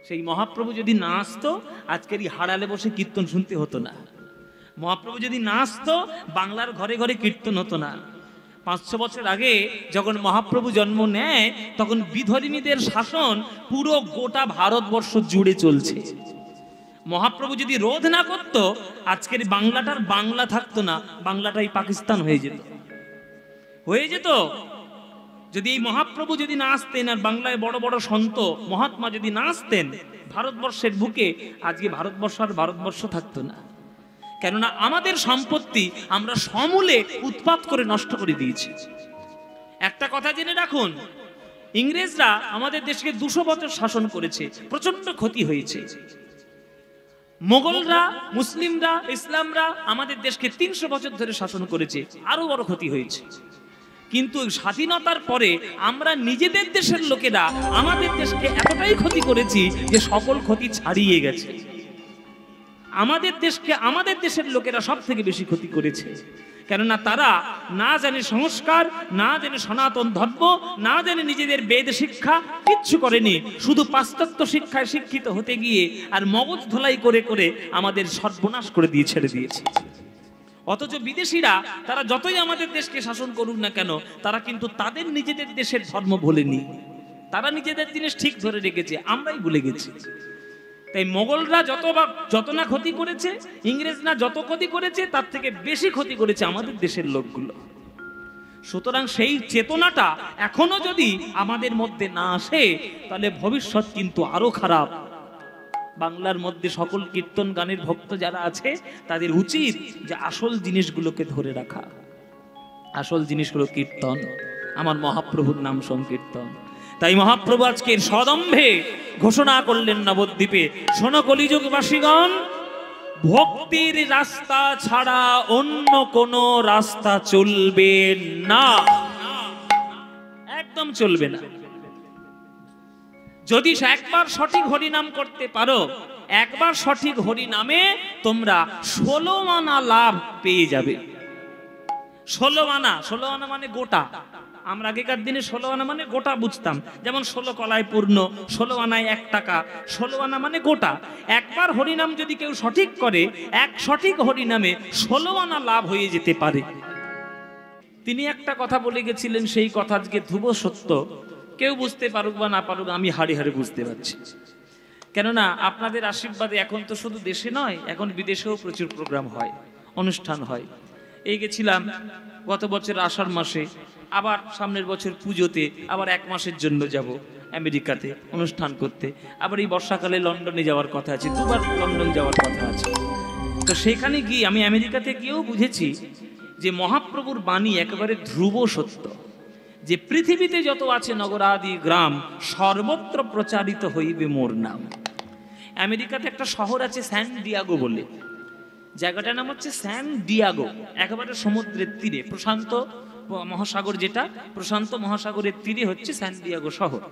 সেই মহাপ্রভু যদি না আসতো আজকের এই হাড়ালে বসে কীর্তন শুনতে হতো না। মহাপ্রভু যদি না আসতো বাংলার ঘরে ঘরে কীর্তন হতো না। 500 বছর আগে যখন মহাপ্রভু জন্ম নেয় তখন বিধর্মীদের শাসন পুরো গোটা ভারতবর্ষ জুড়ে চলছে। মহাপ্রভু যদি রোধ না করত আজকের বাংলাটার বাংলা থাকতো না, বাংলাটাই পাকিস্তান হয়ে যেত। যদি এই মহাপ্রভু যদি না আসতেন আর বাংলায় বড় বড় সন্ত মহাত্মা যদি না আসতেন ভারতবর্ষের বুকে, আজকে ভারতবর্ষ আর ভারতবর্ষ থাকতো না। কেননা আমাদের সম্পত্তি আমরা সমূলে উৎপাত করে নষ্ট করে দিয়েছি। একটা কথা জেনে রাখুন, ইংরেজরা আমাদের দেশকে 200 বছর শাসন করেছে, প্রচন্ড ক্ষতি হয়েছে। মোগলরা, মুসলিমরা, ইসলামরা আমাদের দেশকে 300 বছর ধরে শাসন করেছে, আরো বড় ক্ষতি হয়েছে। কিন্তু স্বাধীনতার পরে আমরা নিজেদের দেশের লোকেরা আমাদের দেশকে এতটাই ক্ষতি করেছি যে সকল ক্ষতি ছাড়িয়ে গেছে। আমাদের দেশকে আমাদের দেশের লোকেরা সব থেকে বেশি ক্ষতি করেছে। কেননা তারা না জানে সংস্কার, না জানে সনাতন ধর্ম, না জানে নিজেদের বেদ শিক্ষা, কিচ্ছু করেনি। শুধু পাশ্চাত্য শিক্ষায় শিক্ষিত হতে গিয়ে আর মগজ ধোলাই করে করে আমাদের সর্বনাশ করে দিয়ে ছেড়ে দিয়েছে। অথচ বিদেশিরা তারা যতই আমাদের দেশকে শাসন করুক না কেন, তারা কিন্তু তাদের নিজেদের দেশের ধর্ম ভোলেনি। তারা নিজেদের জিনিস ঠিক ধরে রেখেছে, আমরাই ভুলে গেছি। তাই মোগলরা যত না ক্ষতি করেছে, ইংরেজরা যত ক্ষতি করেছে তার থেকে বেশি ক্ষতি করেছে আমাদের দেশের লোকগুলো। সুতরাং সেই চেতনাটা এখনো যদি আমাদের মধ্যে না আসে তাহলে ভবিষ্যৎ কিন্তু আরো খারাপ। বাংলার মধ্যে সকল কীর্তন গানের ভক্ত যারা আছে তাদের উচিত যে আসল জিনিসগুলোকে ধরে রাখা। আসল জিনিস হলো কীর্তন, আমার মহাপ্রভুর নাম সংকীর্তন। তাই মহাপ্রভু আজকের সদম্ভে ঘোষণা করলেন নবদ্বীপে, শোনো কলিযুগবাসীগণ, ভক্তির রাস্তা ছাড়া অন্য কোন রাস্তা চলবে না, একদম চলবে না। যদি একবার সঠিক হরিনাম করতে পারো, একবার সঠিক হরিনামে তোমরা 16 আনা লাভ পেয়ে যাবে। 16 আনা মানে গোটা। আমরা আগেকার দিনে 16 আনা মানে গোটা বুঝতাম, যেমন 16 কলায় পূর্ণ, 16 আনায় 1 টাকা। 16 আনা মানে গোটা। একবার হরিনাম যদি কেউ সঠিক করে, এক সঠিক হরিনামে 16 আনা লাভ হয়ে যেতে পারে। তিনি একটা কথা বলে গেছিলেন, সেই কথা আজকে ধ্রুব সত্য। কেউ বুঝতে পারুক বা না পারুক, আমি হাড়ে হাড়ে বুঝতে পারছি। কেননা আপনাদের আশীর্বাদে এখন তো শুধু দেশে নয়, এখন বিদেশেও প্রচুর প্রোগ্রাম হয়, অনুষ্ঠান হয়। এই গেছিলাম গত বছর আষাঢ় মাসে, আবার সামনের বছর পুজোতে আবার 1 মাসের জন্য যাব আমেরিকাতে অনুষ্ঠান করতে। আবার এই বর্ষাকালে লন্ডনে যাওয়ার কথা আছে, 2বার লন্ডন যাওয়ার কথা আছে। তো সেখানে গিয়ে আমি আমেরিকাতে গিয়েও বুঝেছি যে মহাপ্রভুর বাণী একেবারে ধ্রুব সত্য, যে পৃথিবীতে যত আছে নগরাদি গ্রাম সর্বত্র প্রচারিত হইবে মোর নাম। আমেরিকাতে একটা শহর আছে স্যান ডিয়াগো বলে, জায়গাটার নাম হচ্ছে স্যান ডিয়াগো, একেবারে সমুদ্রের তীরে, প্রশান্ত মহাসাগর, যেটা প্রশান্ত মহাসাগরের তীরে হচ্ছে স্যান ডিয়াগো শহর।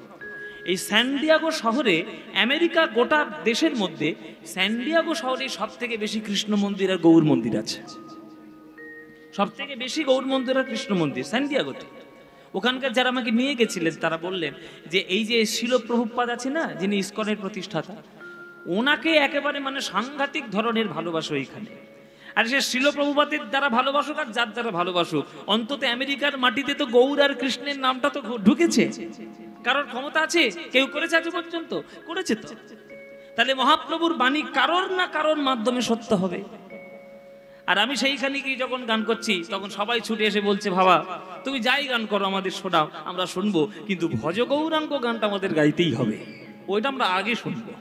এই স্যান ডিয়াগো শহরে আমেরিকা গোটা দেশের মধ্যে স্যান ডিয়াগো শহরে সব থেকে বেশি কৃষ্ণ মন্দির আর গৌর মন্দির আছে। সব থেকে বেশি গৌর মন্দির আর কৃষ্ণ মন্দির স্যান ডিয়াগোতে। ওখানকার যারা আমাকে নিয়ে গেছিলেন তারা বললেন যে এই যে শিল প্রভুপাদ আছে না, যিনি ইসকনের প্রতিষ্ঠাতা, ওনাকে একেবারে মানে সাংঘাতিক ধরনের ভালোবাসো এখানে। আর সে শিল প্রভুপাদের দ্বারা ভালোবাসুক আর যার দ্বারা ভালোবাসুক, অন্তত আমেরিকার মাটিতে তো গৌর আর কৃষ্ণের নামটা তো ঢুকেছে। কারোর ক্ষমতা আছে? কেউ করেছে আজ পর্যন্ত? করেছে তো। তাহলে মহাপ্রভুর বাণী কারোর না কারোর মাধ্যমে সত্য হবে। আর আমি সেইখানে গিয়ে যখন গান করছি তখন সবাই ছুটে এসে বলছে, বাবা তুমি যাই গান করো আমাদের শোনাও, আমরা শুনবো, কিন্তু ভজ গৌরাঙ্গ গানটা আমাদের গাইতেই হবে, ওইটা আমরা আগে শুনবো।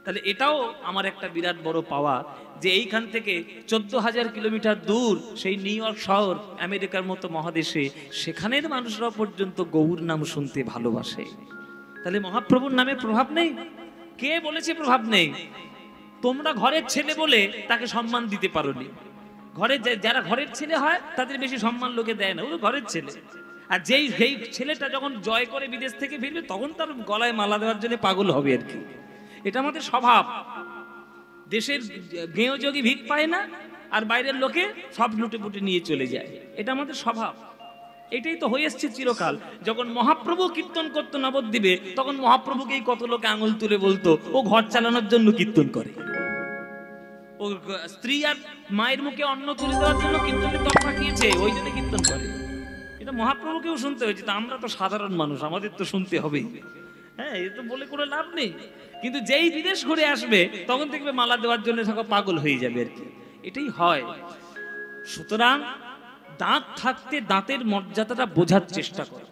তাহলে এটাও আমার একটা বিরাট বড় পাওয়া যে এইখান থেকে 14,000 কিলোমিটার দূর সেই নিউ ইয়র্ক শহর, আমেরিকার মতো মহাদেশে, সেখানের মানুষরা পর্যন্ত গৌর নাম শুনতে ভালোবাসে। তাহলে মহাপ্রভুর নামে প্রভাব নেই? কে বলেছে প্রভাব নেই? তোমরা ঘরের ছেলে বলে তাকে সম্মান দিতে পারোনি। ঘরে যারা ঘরের ছেলে হয় তাদের বেশি সম্মান লোকে দেয় না, ও ঘরের ছেলে। আর যেই ছেলেটা যখন জয় করে বিদেশ থেকে ফিরবে তখন তার গলায় মালা দেওয়ার জন্য পাগল হবে আর কি। এটা আমাদের স্বভাব। দেশের গেঁয়ো যোগী ভিক পায় না আর বাইরের লোকে সব লুটে পুটে নিয়ে চলে যায়, এটা আমাদের স্বভাব। এটাই তো হয়ে এসছে চিরকাল। যখন মহাপ্রভু কীর্তন করতো নবদ্বীপে, তখন মহাপ্রভুকেই কত লোকে আঙুল তুলে বলতো ও ঘর চালানোর জন্য কীর্তন করে, ও স্ত্রী আর মায়ের মুখে অন্ন তুলে দেওয়ার জন্য কীর্তনের দল পাঠিয়েছে, ওই জন্য কীর্তন করে। এটা মহাপ্রভুকেও শুনতে হয়েছে। তা আমরা তো সাধারণ মানুষ, আমাদের তো শুনতে হবেই। হ্যাঁ, এ তো বলে কোনো লাভ নেই। কিন্তু যেই বিদেশ ঘুরে আসবে তখন দেখবে মালা দেওয়ার জন্য সব পাগল হয়ে যাবে আর কি, এটাই হয়। সুতরাং দাঁত থাকতে দাঁতের মর্যাদাটা বোঝার চেষ্টা করো।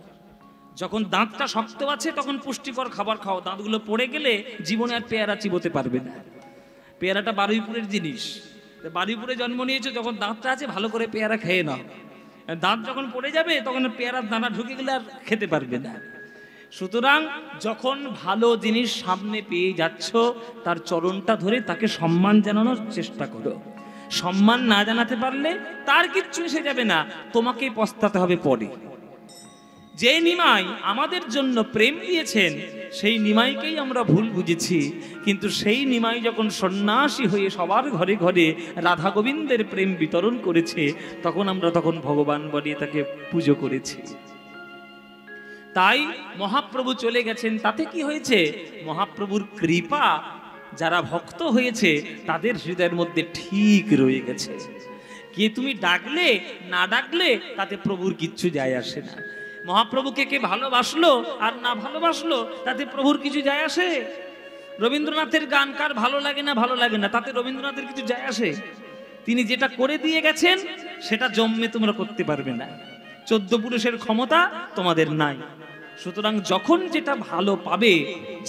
যখন দাঁতটা শক্ত আছে তখন পুষ্টিকর খাবার খাও, দাঁতগুলো পড়ে গেলে জীবনে আর পেয়ারা চিবোতে পারবে না। পেয়ারাটা বারুইপুরের জিনিস, বারুইপুরে জন্ম নিয়েছে, যখন দাঁতটা আছে ভালো করে পেয়ারা খেয়ে নাও। দাঁত যখন পড়ে যাবে তখন পেয়ারার দানা ঢুকে গেলে আর খেতে পারবে না। সুতরাং যখন ভালো জিনিস সামনে পেয়ে যাচ্ছ তার চরণটা ধরে তাকে সম্মান জানানোর চেষ্টা করো। সম্মান না জানাতে পারলে তার কিচ্ছু এসে যাবে না, তোমাকেই পস্তাতে হবে পরে। যে নিমাই আমাদের জন্য প্রেম দিয়েছেন সেই নিমাইকেই আমরা ভুল বুঝেছি, কিন্তু সেই নিমাই যখন সন্ন্যাসী হয়ে সবার ঘরে ঘরে রাধা গোবিন্দের প্রেম বিতরণ করেছে তখন আমরা ভগবান বলে তাকে পুজো করেছি। তাই মহাপ্রভু চলে গেছেন, তাতে কি হয়েছে? মহাপ্রভুর কৃপা যারা ভক্ত হয়েছে তাদের হৃদয়ের মধ্যে ঠিক রয়ে গেছে। কে তুমি ডাকলে না ডাকলে তাতে প্রভুর কিচ্ছু যায় আসে না। মহাপ্রভুকে কে ভালোবাসলো আর না ভালোবাসলো তাতে প্রভুর কিছু যায় আসে? রবীন্দ্রনাথের গান কার ভালো লাগে না তাতে রবীন্দ্রনাথের কিছু যায় আসে? তিনি যেটা করে দিয়ে গেছেন সেটা জন্মে তোমরা করতে পারবে না, 14 পুরুষের ক্ষমতা তোমাদের নাই। সুতরাং যখন যেটা ভালো পাবে,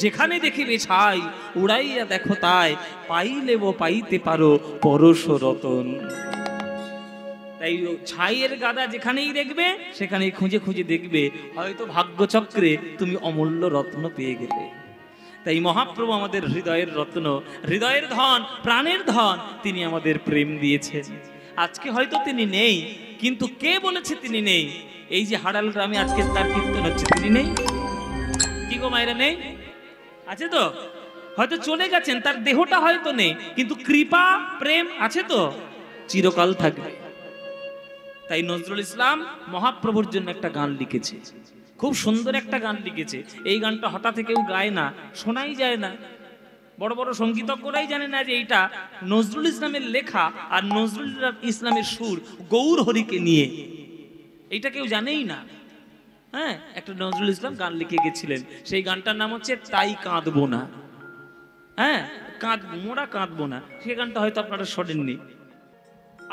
যেখানে দেখিবে ছাই উড়াইয়া দেখো তাই, পাইলে ও পাইতে পারো পরশ রতন। তাই ছাইয়ের গাদা যেখানেই দেখবে সেখানেই খুঁজে খুঁজে দেখবে, হয়তো ভাগ্যচক্রে তুমি অমূল্য রত্ন পেয়ে গেলে। তাই মহাপ্রভু আমাদের হৃদয়ের রত্ন, হৃদয়ের ধন, প্রাণের ধন, তিনি আমাদের প্রেম দিয়েছেন। আজকে হয়তো তিনি নেই, কিন্তু কে বলেছে তিনি নেই? এই যে হাড়াল গ্রামে আজকে তার কীর্তন হচ্ছে, তিনি নেই? কি গো মায়েরা, নেই? আছে তো? হয়তো চলে গেছেন, তার দেহটা হয়তো নেই, কিন্তু কৃপা প্রেম আছে তো, চিরকাল থাকবে। তাই নজরুল ইসলাম মহাপ্রভুর জন্য একটা গান লিখেছে, খুব সুন্দর একটা গান লিখেছে। এই গানটা হঠাৎ কেউ গায় না, শোনাই যায় না, বড় বড় সঙ্গীতজ্ঞরাই জানে না যে এইটা নজরুল ইসলামের লেখা আর নজরুল ইসলামের সুর গৌর হরিকে নিয়ে, এইটা কেউ জানেই না। হ্যাঁ, একটা নজরুল ইসলাম গান লিখে গেছিলেন, সেই গানটার নাম হচ্ছে তাই কাঁদবো না। হ্যাঁ, কাঁদবো, মোরা কাঁদবো না, সেই গানটা হয়তো আপনারা শোনেননি।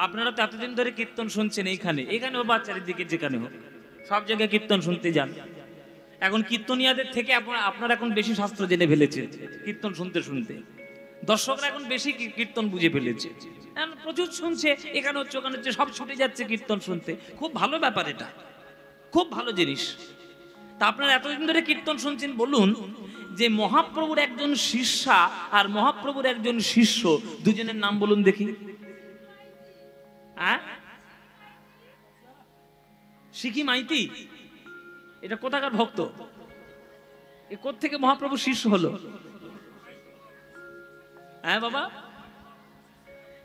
আপনারা তো এতদিন ধরে কীর্তন শুনছেন, এখানে হোক বা চারিদিকে যেখানে হোক, সব জায়গায় কীর্তন শুনতে যান। এখন কীর্তনিয়াদের থেকে আপনারা এখন বেশি শাস্ত্র জেনে ফেলেছে কীর্তন শুনতে শুনতে। দর্শকরা এখন বেশি কীর্তন বুঝে ফেলেছে, প্রচুর শুনছে, এখানে হচ্ছে ওখানে হচ্ছে, সব ছুটে যাচ্ছে কীর্তন শুনতে। খুব ভালো ব্যাপার, এটা খুব ভালো জিনিস। তা আপনারা এতদিন ধরে কীর্তন শুনছেন, বলুন যে মহাপ্রভুর একজন শিষ্যা আর মহাপ্রভুর একজন শিষ্য, দুজনের নাম বলুন দেখি। শিখি মাইতি, এটা কোথাকার ভক্ত? এ কোত্থেকে মহাপ্রভু শিষ্য হলো? হ্যাঁ বাবা,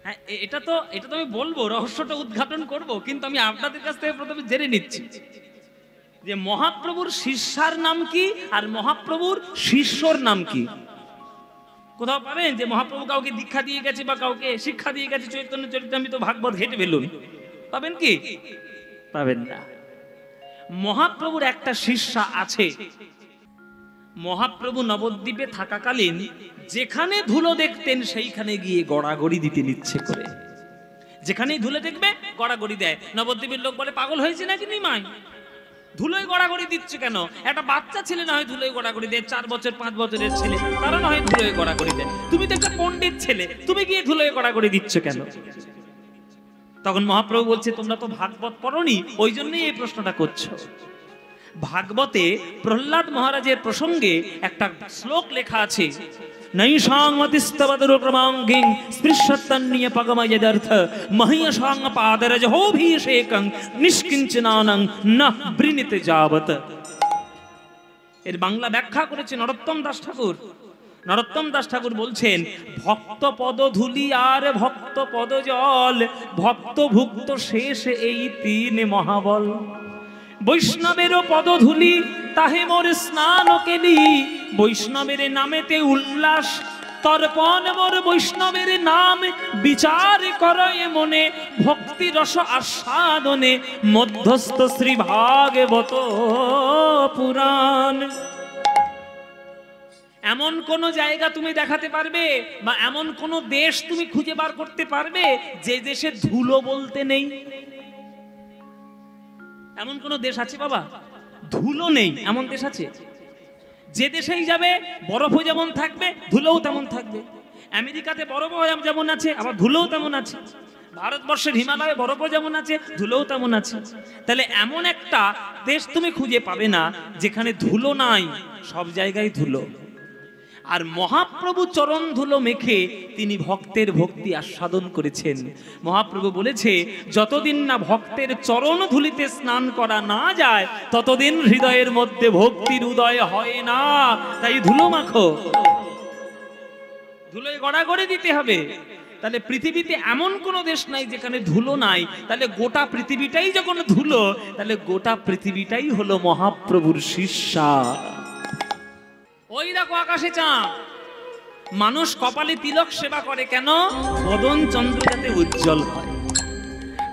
হ্যাঁ, এটা তো আমি বলবো, রহস্যটা উদ্ঘাটন করব, কিন্তু আমি আপনাদের কাছ থেকে প্রথমে জেনে নিচ্ছি যে মহাপ্রভুর শিষ্যার নাম কি আর মহাপ্রভুর শিষ্যর নাম কি। কোথাও পাবেন যে মহাপ্রভু কাউকে দীক্ষা দিয়ে গেছে বা কাউকে শিক্ষা দিয়ে গেছে চৈতন্য চরিতামৃত ভাগবত হেঁটে ফেলুন? পাবেন কি? পাবেন না। মহাপ্রভুর একটা শিষ্যা আছে। মহাপ্রভু নবদ্বীপে থাকাকালীন যেখানে ধুলো দেখতেন সেইখানে গিয়ে গড়াগড়ি দিতে ইচ্ছে করে। যেখানেই ধুলো দেখবে গড়াগড়ি দেয়। নবদ্বীপের লোক বলে পাগল হয়েছে নাকি নিমাই, ধুলোয় গড়াগড়ি দিচ্ছে কেন? একটা বাচ্চা ছেলে না হয় ধুলোয় গড়াগড়ি দেয়, 4 বছর 5 বছরের ছেলে, তারা না হয় ধুলোয় গড়াগড়ি দেয়, তুমি তো একটা পণ্ডিত ছেলে, তুমি গিয়ে ধুলোয় গড়াগড়ি দিচ্ছ কেন? তখন মহাপ্রভু বলছে তোমরা তো ভাগবত পড়োনি, ওই জন্যই এই প্রশ্নটা করছো। ভাগবতে প্রহ্লাদ মহারাজের প্রসঙ্গে একটা শ্লোক লেখা আছে, নৈষাং মতিস্তবদুরক্রমাঙ্গিং স্পৃশ্যতন্নিয় পগময়দর্থ মহিয়সাং পাদরজহোভিষেকং নিষ্কিঞ্চনানং ন বৃণীতে যাবত। এর বাংলা ব্যাখ্যা করেছে নরোত্তম দাস ঠাকুর। নরোত্তম দাস ঠাকুর বলছেন, ভক্ত পদ ধুলি আর ভক্ত পদ জল, ভক্ত ভুক্ত শেষ এই 3 মহাবল। বৈষ্ণবেরও পদধূলি তাহে মোর স্নান কেলি, বৈষ্ণবের নামেতে উল্লাস তর্পণ মোর, বৈষ্ণবের নাম বিচার করয় মনে, ভক্তি রস আস্বাদনে মধ্যস্থ শ্রী ভাগবত পুরাণ। এমন কোন জায়গা তুমি দেখাতে পারবে বা এমন কোন দেশ তুমি খুঁজে বার করতে পারবে যে দেশে ধুলো বলতে নেই? এমন কোন দেশ আছে বাবা ধুলো নেই এমন দেশ আছে? যে দেশেই যাবে বরফও যেমন থাকবে ধুলোও তেমন থাকবে। আমেরিকাতে বরফও যেমন আছে আবার ধুলোও তেমন আছে। ভারতবর্ষের হিমালয়ে বরফও যেমন আছে ধুলোও তেমন আছে। তাহলে এমন একটা দেশ তুমি খুঁজে পাবে না যেখানে ধুলো নাই, সব জায়গায় ধুলো। আর মহাপ্রভু চরণ ধুলো মেখে তিনি ভক্তের ভক্তি আস্বাদন করেছেন। মহাপ্রভু বলেছে যতদিন না ভক্তের চরণ ধুলিতে স্নান করা না যায় ততদিন হৃদয়ের মধ্যে ভক্তির উদয় হয় না। তাই ধুলো মাখো, ধুলোয় গড়াগড়ি দিতে হবে। তাহলে পৃথিবীতে এমন কোন দেশ নাই যেখানে ধুলো নাই। তাহলে গোটা পৃথিবীটাই যখন ধুলো, তাহলে গোটা পৃথিবীটাই হলো মহাপ্রভুর শিষ্যা। ওই দেখো আকাশে চাঁদ, মানুষ কপালে তিলক সেবা করে কেন? বদন চন্দ্র যাতে উজ্জ্বল হয়।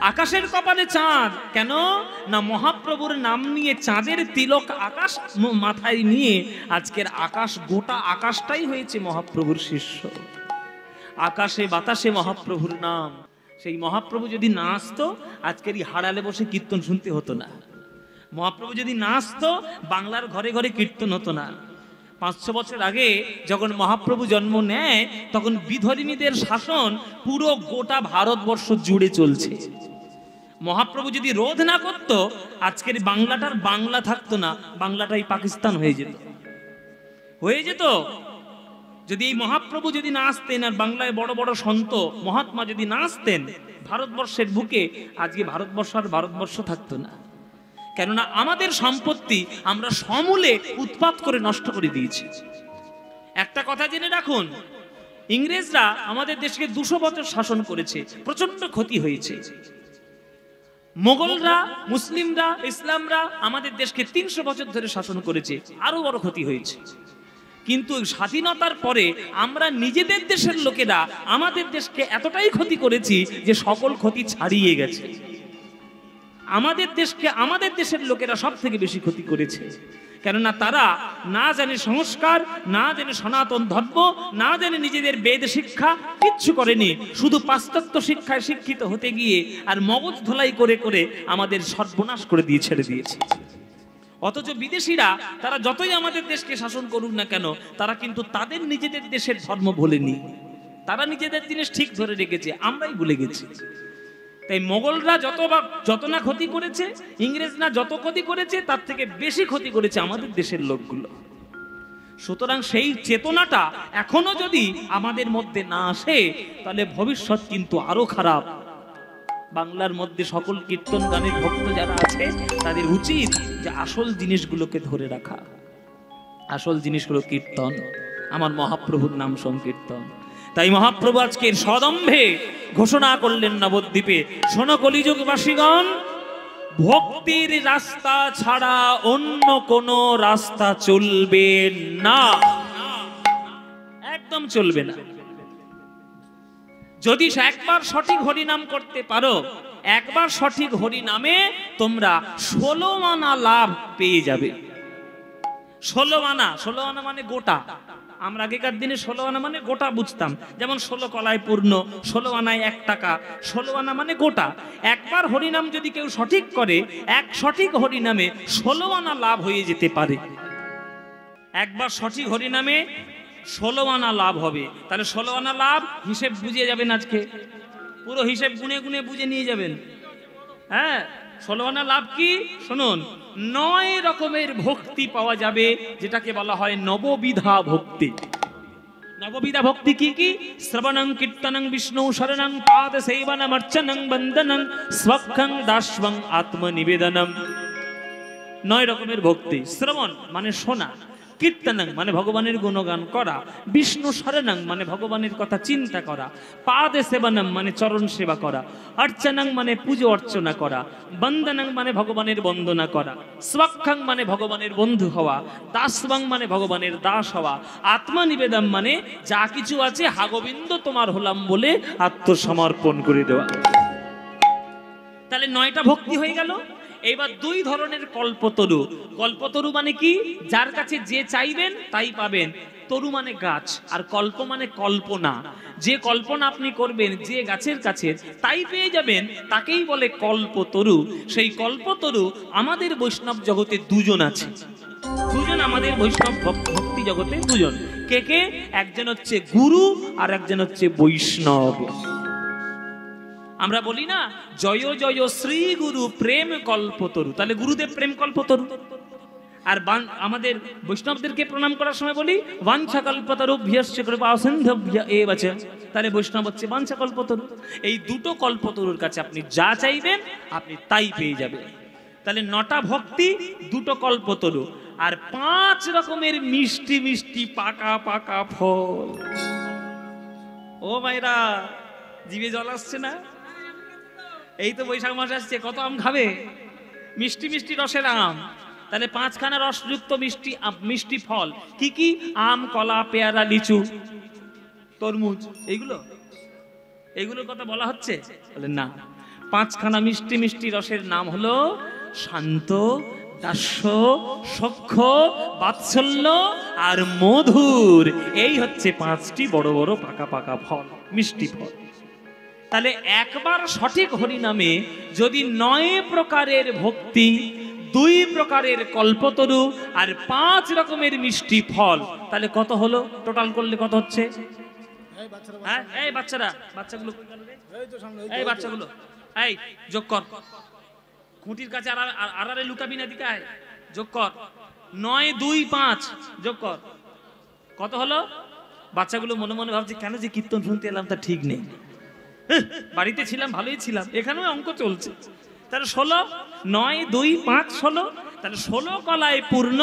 আকাশের কপালে চাঁদ কেন? না মহাপ্রভুর নাম নিয়ে চাঁদের তিলক আকাশ মাথায় নিয়ে আজকের আকাশ, গোটা আকাশটাই হয়েছে মহাপ্রভুর শিষ্য। আকাশে বাতাসে মহাপ্রভুর নাম। সেই মহাপ্রভু যদি না আসতো আজকের এই হাড়ালে বসে কীর্তন শুনতে হতো না। মহাপ্রভু যদি না আসতো বাংলার ঘরে ঘরে কীর্তন হতো না। 500 বছর আগে যখন মহাপ্রভু জন্ম নেয় তখন বিধর্মীদের শাসন পুরো গোটা ভারতবর্ষ জুড়ে চলছে। মহাপ্রভু যদি রোধ না করত আজকের বাংলাটার বাংলা থাকতো না, বাংলাটাই পাকিস্তান হয়ে যেত। যদি এই মহাপ্রভু যদি না আসতেন আর বাংলায় বড় বড় সন্ত মহাত্মা যদি না আসতেন ভারতবর্ষের বুকে, আজকে ভারতবর্ষ আর ভারতবর্ষ থাকতো না। কেননা আমাদের সম্পত্তি আমরা সমূলে উৎপাত করে নষ্ট করে দিয়েছি। একটা কথা জেনে রাখুন, ইংরেজরা আমাদের দেশকে 200 বছর শাসন করেছে, প্রচন্ড ক্ষতি হয়েছে। মোগলরা, মুসলিমরা, ইসলামরা আমাদের দেশকে 300 বছর ধরে শাসন করেছে, আরো বড় ক্ষতি হয়েছে। কিন্তু স্বাধীনতার পরে আমরা নিজেদের দেশের লোকেরা আমাদের দেশকে এতটাই ক্ষতি করেছি যে সকল ক্ষতি ছাড়িয়ে গেছে। আমাদের দেশকে আমাদের দেশের লোকেরা সব থেকে বেশি ক্ষতি করেছে। কেননা তারা না জানে সংস্কার, না জানে সনাতন ধর্ম, না জানে নিজেদের বেদ শিক্ষা, কিচ্ছু করেনি। শুধু পাশ্চাত্য শিক্ষায় শিক্ষিত হতে গিয়ে আর মগজ ধোলাই করে করে আমাদের সর্বনাশ করে দিয়ে ছেড়ে দিয়েছে। অথচ বিদেশিরা তারা যতই আমাদের দেশকে শাসন করুক না কেন তারা কিন্তু তাদের নিজেদের দেশের ধর্ম ভোলেনি। তারা নিজেদের জিনিস ঠিক ধরে রেখেছে, আমরাই ভুলে গেছি। তাই মোগলরা যত না ক্ষতি করেছে, ইংরেজরা যত ক্ষতি করেছে তার থেকে বেশি ক্ষতি করেছে আমাদের দেশের লোকগুলো। সুতরাং সেই চেতনাটা এখনো যদি আমাদের মধ্যে না আসে তাহলে ভবিষ্যৎ কিন্তু আরো খারাপ। বাংলার মধ্যে সকল কীর্তন গানের ভক্ত যারা আছে তাদের উচিত যে আসল জিনিসগুলোকে ধরে রাখা। আসল জিনিস হলো কীর্তন, আমার মহাপ্রভুর নাম সংকীর্তন। তাই মহাপ্রভু আজকের সদম্ভে ঘোষণা করলেন নবদ্বীপে, শোনো কলিযুগবাসীগণ, ভক্তির রাস্তা ছাড়া অন্য কোন রাস্তা চলবে না, একদম চলবে না। যদি একবার সঠিক হরিনাম করতে পারো, একবার সঠিক হরিনামে তোমরা 16 আনা লাভ পেয়ে যাবে। 16 আনা মানে গোটা। আমরা আগেকার দিনে 16 আনা মানে গোটা বুঝতাম, যেমন 16 কলায় পূর্ণ, 16 আনায় 1 টাকা। 16 আনা মানে গোটা। একবার হরিনাম যদি কেউ সঠিক করে, এক সঠিক হরিনামে 16 আনা লাভ হয়ে যেতে পারে। একবার সঠিক হরিনামে 16 আনা লাভ হবে। তাহলে 16 আনা লাভ হিসেব বুঝিয়ে যাবেন, আজকে পুরো হিসেব গুনে গুনে বুঝে নিয়ে যাবেন। হ্যাঁ, 16 আনা লাভ কি শুনুন, 9 রকমের ভক্তি পাওয়া যাবে, যেটাকে বলা হয় নববিধা ভক্তি। নববিধা ভক্তি কি কি? শ্রবণং কীর্তনং বিষ্ণু শরণং পাদ সেবনম অর্চনং বন্দনং স্বক্ষং দাস্বং আত্মনিবেদনম। 9 রকমের ভক্তি। শ্রবণ মানে শোনা, কীর্তনং মানে ভগবানের গুণগান করা, বিষ্ণু শরণং মানে ভগবানের কথা চিন্তা করা, পাদে সেবনম মানে চরণ সেবা করা, অর্চনং মানে পুজো অর্চনা করা, বন্দনং মানে ভগবানের বন্দনা করা, স্বক্ষং মানে ভগবানের বন্ধু হওয়া, দাসবং মানে ভগবানের দাস হওয়া, আত্মনিবেদন মানে যা কিছু আছে হা গোবিন্দ তোমার হলাম বলে আত্মসমর্পণ করে দেওয়া। তাহলে 9টা ভক্তি হয়ে গেল। এবার 2 ধরনের কল্পতরু। কল্পতরু মানে কি? যার কাছে যে চাইবেন তাই পাবেন। তরু মানে গাছ, আর কল্প মানে কল্পনা। যে কল্পনা আপনি করবেন যে গাছের কাছে তাই পেয়ে যাবেন, তাকেই বলে কল্পতরু। সেই কল্পতরু আমাদের বৈষ্ণব জগতে 2জন আছে। 2জন আমাদের বৈষ্ণব ভক্তি জগতে 2জন। কে কে? একজন হচ্ছে গুরু আর একজন হচ্ছে বৈষ্ণব। আমরা বলি না জয় জয় শ্রী গুরু প্রেম কল্পতরু, তাহলে গুরুদেব প্রেম কল্পতরু। আর আমাদের বৈষ্ণবদেরকে প্রণাম করার সময় বলি বাঞ্ছা কল্পতরু ভ্যস্য কৃপা সিন্ধুভ্য এব চ, তাহলে বৈষ্ণব হচ্ছে বাঞ্ছা কল্পতরু। এই 2টো কল্পতরুর কাছে আপনি যা চাইবেন আপনি তাই পেয়ে যাবেন। তাহলে 9টা ভক্তি, 2টো কল্পতরু, আর 5 রকমের মিষ্টি মিষ্টি পাকা পাকা ফল। ও ভাইরা, জিভে জল আসছে না? এই তো বৈশাখ মাস আসছে, কত আম খাবে? মিষ্টি মিষ্টি রসের আম। তাহলে 5খানা রসযুক্ত মিষ্টি মিষ্টি ফল কি কি? আম, কলা, পেয়ারা, লিচু, তরমুজ। এইগুলোর কথা বলা হচ্ছে? বলে না, 5খানা মিষ্টি মিষ্টি রসের নাম হলো শান্ত, দাস্য, সখ্য, বাৎসল্য আর মধুর। এই হচ্ছে 5টি বড় বড় পাকা পাকা ফল, মিষ্টি ফল। তাহলে একবার সঠিক হরিনামে যদি 9 প্রকারের ভক্তি, 2 প্রকারের কল্পতরু আর 5 রকমের মিষ্টি ফল, তাহলে কত হলো? টোটাল করলে কত হচ্ছে? হ্যাঁ, এই বাচ্চাগুলো, এই বাচ্চাগুলো, এই যোগ কর। খুঁটির কাছে আড়ারে লুকাবি না, দিকে আয়, যোগ কর। 9, 2, 5 যোগ কর, কত হলো? বাচ্চাগুলো মনে মনে ভাবছে কেন যে কীর্তন শুনতে এলাম তা ঠিক নেই, বাড়িতে ছিলাম ভালোই ছিলাম, এখানেও অঙ্ক চলছে। তাহলে 16, 9, 2, 5 16। তাহলে 16 কলায় পূর্ণ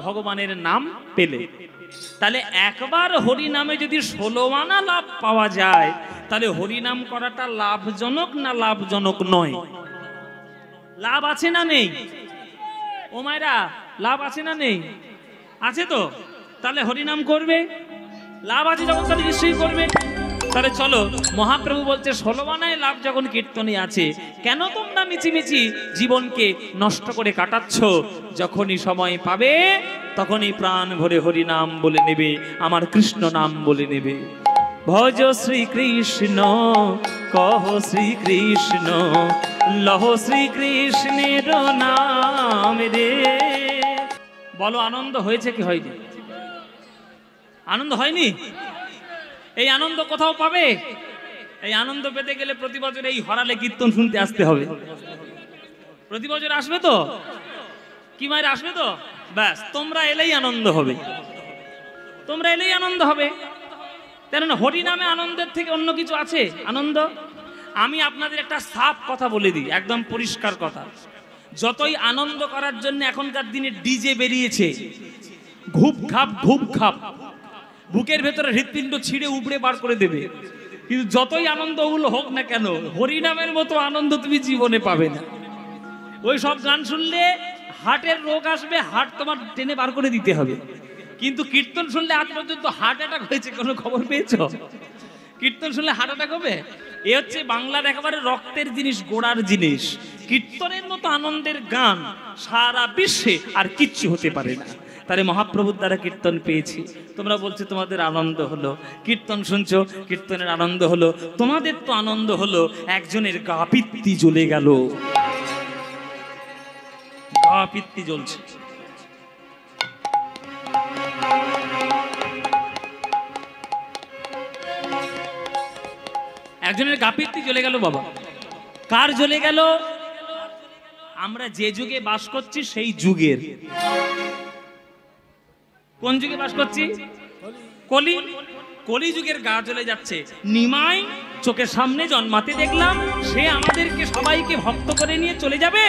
ভগবানের নাম পেলে। তাহলে একবার হরি নামে যদি 16 আনা লাভ পাওয়া যায়, তাহলে হরিনাম করাটা লাভজনক না লাভজনক নয়? লাভ আছে না নেই? ও মায়েরা, লাভ আছে না নেই? আছে তো। তাহলে হরিনাম করবে, লাভ আছে যখন তাহলে নিশ্চয়ই করবে। তাহলে চলো, মহাপ্রভু বলছে 16 আনায় লাভ যখন কীর্তনে আছে, কেন তোমরা মিছিমিছি জীবনকে নষ্ট করে কাটাচ্ছ? যখনই সময় পাবে তখনই প্রাণ ভরে হরি নাম বলে নেবে, আমার কৃষ্ণ নাম বলে নেবে। ভজ শ্রীকৃষ্ণ, কহ শ্রীকৃষ্ণ, লহ শ্রীকৃষ্ণের নাম রে। বলো, আনন্দ হয়েছে কি হয়নি? আনন্দ হয়নি? এই আনন্দ কোথাও পাবে? এই আনন্দ পেতে গেলে প্রতি বছর এই হরালে কীর্তন শুনতে আসতে হবে। প্রতি বছর আসবে তো? কি মায়ের আসবে তো? ব্যাস, তোমরা এলেই আনন্দ হবে, তোমরা এলেই আনন্দ হবে। কেননা হরি নামে আনন্দের থেকে অন্য কিছু আছে? আনন্দ। আমি আপনাদের একটা সাফ কথা বলে দিই, একদম পরিষ্কার কথা। যতই আনন্দ করার জন্য এখনকার দিনে ডিজে বেরিয়েছে, ঘুপ খাপ, বুকের ভেতরে হৃৎপিণ্ড ছিঁড়ে উপড়ে বার করে দেবে, কিন্তু যতই আনন্দ ওগুলো হোক না কেন, হরিনামের মতো আনন্দ তুমি জীবনে পাবে না। ওই সব গান শুনলে হার্টের রোগ আসবে, হার্ট তোমার টেনে বার করে দিতে হবে। কিন্তু কীর্তন শুনলে আজ পর্যন্ত হার্ট অ্যাটাক হয়েছে কোনো খবর পেয়েছ? কীর্তন শুনলে হার্ট অ্যাটাক হবে? এ হচ্ছে বাংলার একেবারে রক্তের জিনিস, গোড়ার জিনিস। কীর্তনের মতো আনন্দের গান সারা বিশ্বে আর কিচ্ছু হতে পারে না। তাহলে মহাপ্রভুর দ্বারা কীর্তন পেয়েছি। তোমরা বলছো তোমাদের আনন্দ হলো, কীর্তন শুনছো, কীর্তনের আনন্দ হলো। তোমাদের তো আনন্দ হলো, একজনের গা পিত্তি জ্বলে গেল, গা পিত্তি জ্বলছে। একজনের গা পিত্তি জ্বলে গেল বাবা। কার জ্বলে গেল? আমরা যে যুগে বাস করছি সেই যুগের। কোন যুগে বাস করছি? কলি যুগের গা জ্বলে যাচ্ছে। নিমাই চোখের সামনে জন্মাতে দেখলাম, সে আমাদেরকে সবাইকে ভক্ত করে নিয়ে চলে যাবে।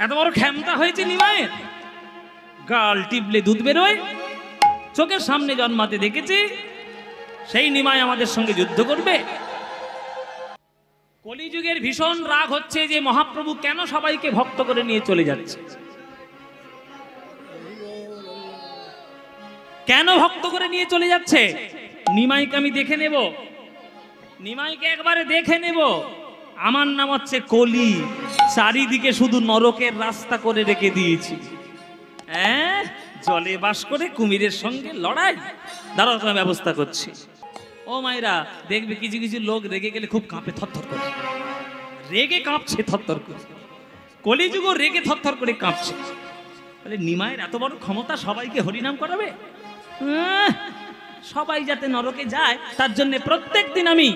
এত বড় ক্ষমতা হয়েছে নিমায়ের। গাল টিপলে দুধ বেরোয়, চোখের সামনে জন্মাতে দেখেছি, সেই নিমাই আমাদের সঙ্গে যুদ্ধ করবে? কলিযুগের ভীষণ রাগ হচ্ছে যে মহাপ্রভু কেন সবাইকে ভক্ত করে নিয়ে চলে যাচ্ছে, কেন ভক্ত করে নিয়ে চলে যাচ্ছে? নিমাইকে আমি দেখে নেব, নিমাইকে একবারে দেখে নেব। আমার নাম হচ্ছে কলি, চারিদিকে শুধু নরকের রাস্তা করে রেখে দিয়েছি। হ্যাঁ, জলে বাস করে কুমিরের সঙ্গে লড়াই, দাঁড়াও তোমার ব্যবস্থা করছি। ও মায়েরা, দেখবে কিছু কিছু লোক রেগে গেলে খুব কাঁপে, থরথর করে রেগে কাঁপছে, থরথর করে। কলিযুগও রেগে থরথর করে কাঁপছে। তাহলে নিমাইয়ের এত বড় ক্ষমতা সবাইকে হরিনাম করাবে? সবাই যাতে নরকে যায় তার জন্য প্রত্যেক দিন আমি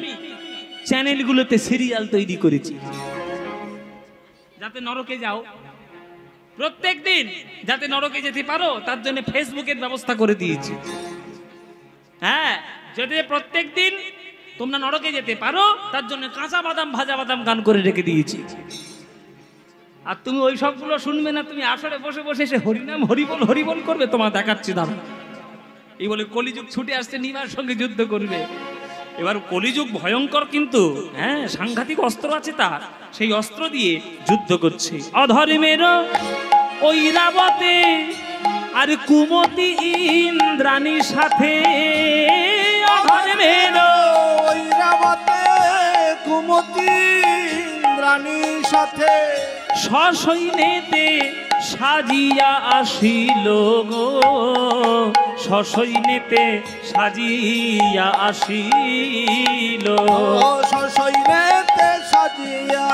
চ্যানেলগুলোতে সিরিয়াল তৈরি করেছি, যাতে নরকে যাও। প্রত্যেক দিন যাতে নরকে যেতে পারো তার জন্য ফেসবুকের ব্যবস্থা করে দিয়েছি। হ্যাঁ, যদি প্রত্যেক দিন তোমরা নরকে যেতে পারো তার জন্য কাঁচা বাদাম ভাজা বাদাম গান করে রেখে দিয়েছি। আর তুমি ওই সবগুলো শুনবে না, তুমি আসরে বসে বসে সে হরিনাম হরিবল হরিবল করবে। তোমার দেখাচ্ছি দাঁড়া, এই বলে কলিযুগ ছুটে আসছে, নিমার সঙ্গে যুদ্ধ করবে। এবার কলিযুগ ভয়ঙ্কর, কিন্তু হ্যাঁ সাংঘাতিক অস্ত্র আছে তার, সেই অস্ত্র দিয়ে যুদ্ধ করছে। অধর্মের ঐরাবতে আর কুমতি ইন্দ্রাণীর সাথে, অধর্মের ঐরাবতে কুমতি ইন্দ্রাণীর সাথে সসৈন্যেতে সাজিয়া আসিল গো, সসৈন্যেতে সাজিয়া আসিল, সসৈন্যেতে সাজিয়া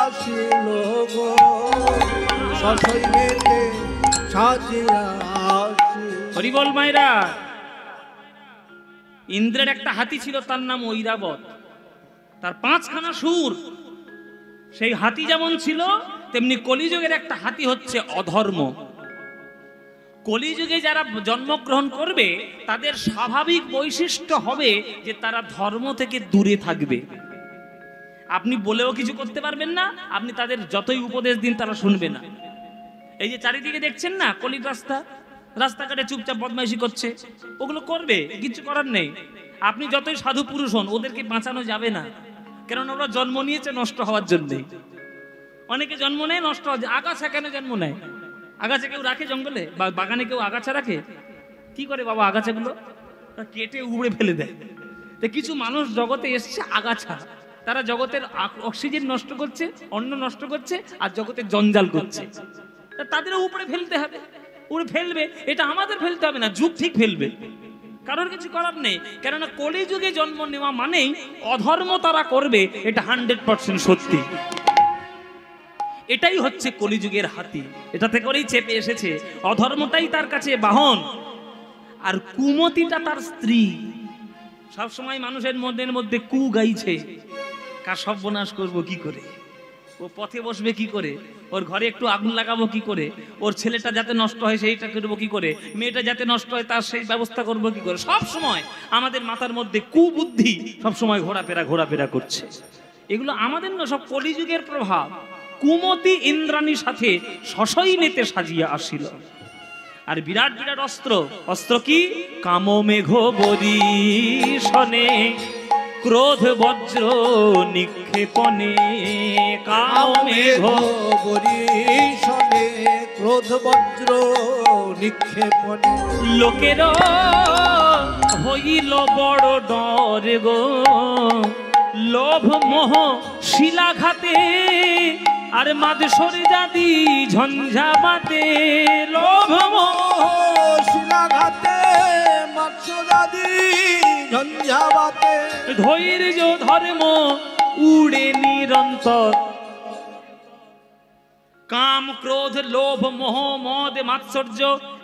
আসিল গো, সসৈন্যেতে সাজিয়া আসিল। হরি বল মায়েরা। ইন্দ্রের একটা হাতি ছিল, তার নাম ঐরাবত, তার 5খানা সুর। সেই হাতি যেমন ছিল তেমনি কলিযুগের একটা হাতি হচ্ছে অধর্ম। কলিযুগে যারা জন্মগ্রহণ করবে তাদের স্বাভাবিক বৈশিষ্ট্য হবে যে তারা ধর্ম থেকে দূরে থাকবে। আপনি বলেও কিছু করতে পারবেন না, আপনি তাদের যতই উপদেশ দিন তারা শুনবে না। এই যে চারিদিকে দেখছেন না কলির রাস্তা, রাস্তাঘাটে চুপচাপ বদমাইশি করছে, ওগুলো করবে, কিছু করার নেই। আপনি যতই সাধু পুরুষ হন ওদেরকে বাঁচানো যাবে না, কারণ ওরা জন্ম নিয়েছে নষ্ট হওয়ার জন্যে। অনেকে জন্ম নেয় নষ্ট হওয়ার। আগাছা কেন জন্ম নেয়? আগাছা কেউ রাখে জঙ্গলে বা বাগানে? কেউ আগাছা রাখে? কি করে বাবা আগাছাগুলো? কেটে উড়ে ফেলে দেয়। তো কিছু মানুষ জগতে এসছে আগাছা, তারা জগতের অক্সিজেন নষ্ট করছে, অন্ন নষ্ট করছে, আর জগতের জঞ্জাল করছে। তাদেরও উপরে ফেলতে হবে, উপরে ফেলবে। এটা আমাদের ফেলতে হবে না, যুগ ঠিক ফেলবে, কারোর কিছু করার নেই। কেননা কলিযুগে জন্ম নেওয়া মানেই অধর্ম তারা করবে, এটা 100% সত্যি। এটাই হচ্ছে কলিযুগের হাতি, এটাতে করেই চেপে এসেছে। অধর্মটাই তার কাছে বাহন, আর কুমতিটা তার স্ত্রী। সবসময় মানুষের মধ্যে কু গাইছে, কার সর্বনাশ করবো কি করে, ও পথে বসবে কি করে, ওর ঘরে একটু আগুন লাগাবো কি করে, ওর ছেলেটা যাতে নষ্ট হয় সেইটা করবো কি করে, মেয়েটা যাতে নষ্ট হয় তার সেই ব্যবস্থা করবো কি করে। সব সময় আমাদের মাথার মধ্যে কুবুদ্ধি সবসময় ঘোরাফেরা করছে। এগুলো আমাদের না, সব কলিযুগের প্রভাব। কুমতি ইন্দ্রাণীর সাথে সসৈন্যেতে সাজিয়া আসিল। আর বিরাট বিরাট অস্ত্র, অস্ত্র কি? কাম মেঘ বরিশনে ক্রোধ বজ্র নিক্ষেপণে, কাম মেঘ বরিশনে ক্রোধ বজ্র নিক্ষেপণে, লোকের হইল বড় ডর গো, লোভ মোহ শিলাঘাতে আর মাদসরে জাদি ঝঞ্ঝাবাতে, লোভ মোহ শিলাঘাতে মাৎসজাদি ঝঞ্ঝাবাতে, ধৈর্য ধর্ম উড়ে নিরন্তর, কাম ক্রোধ লোভ মোহ মদ মাৎসর্য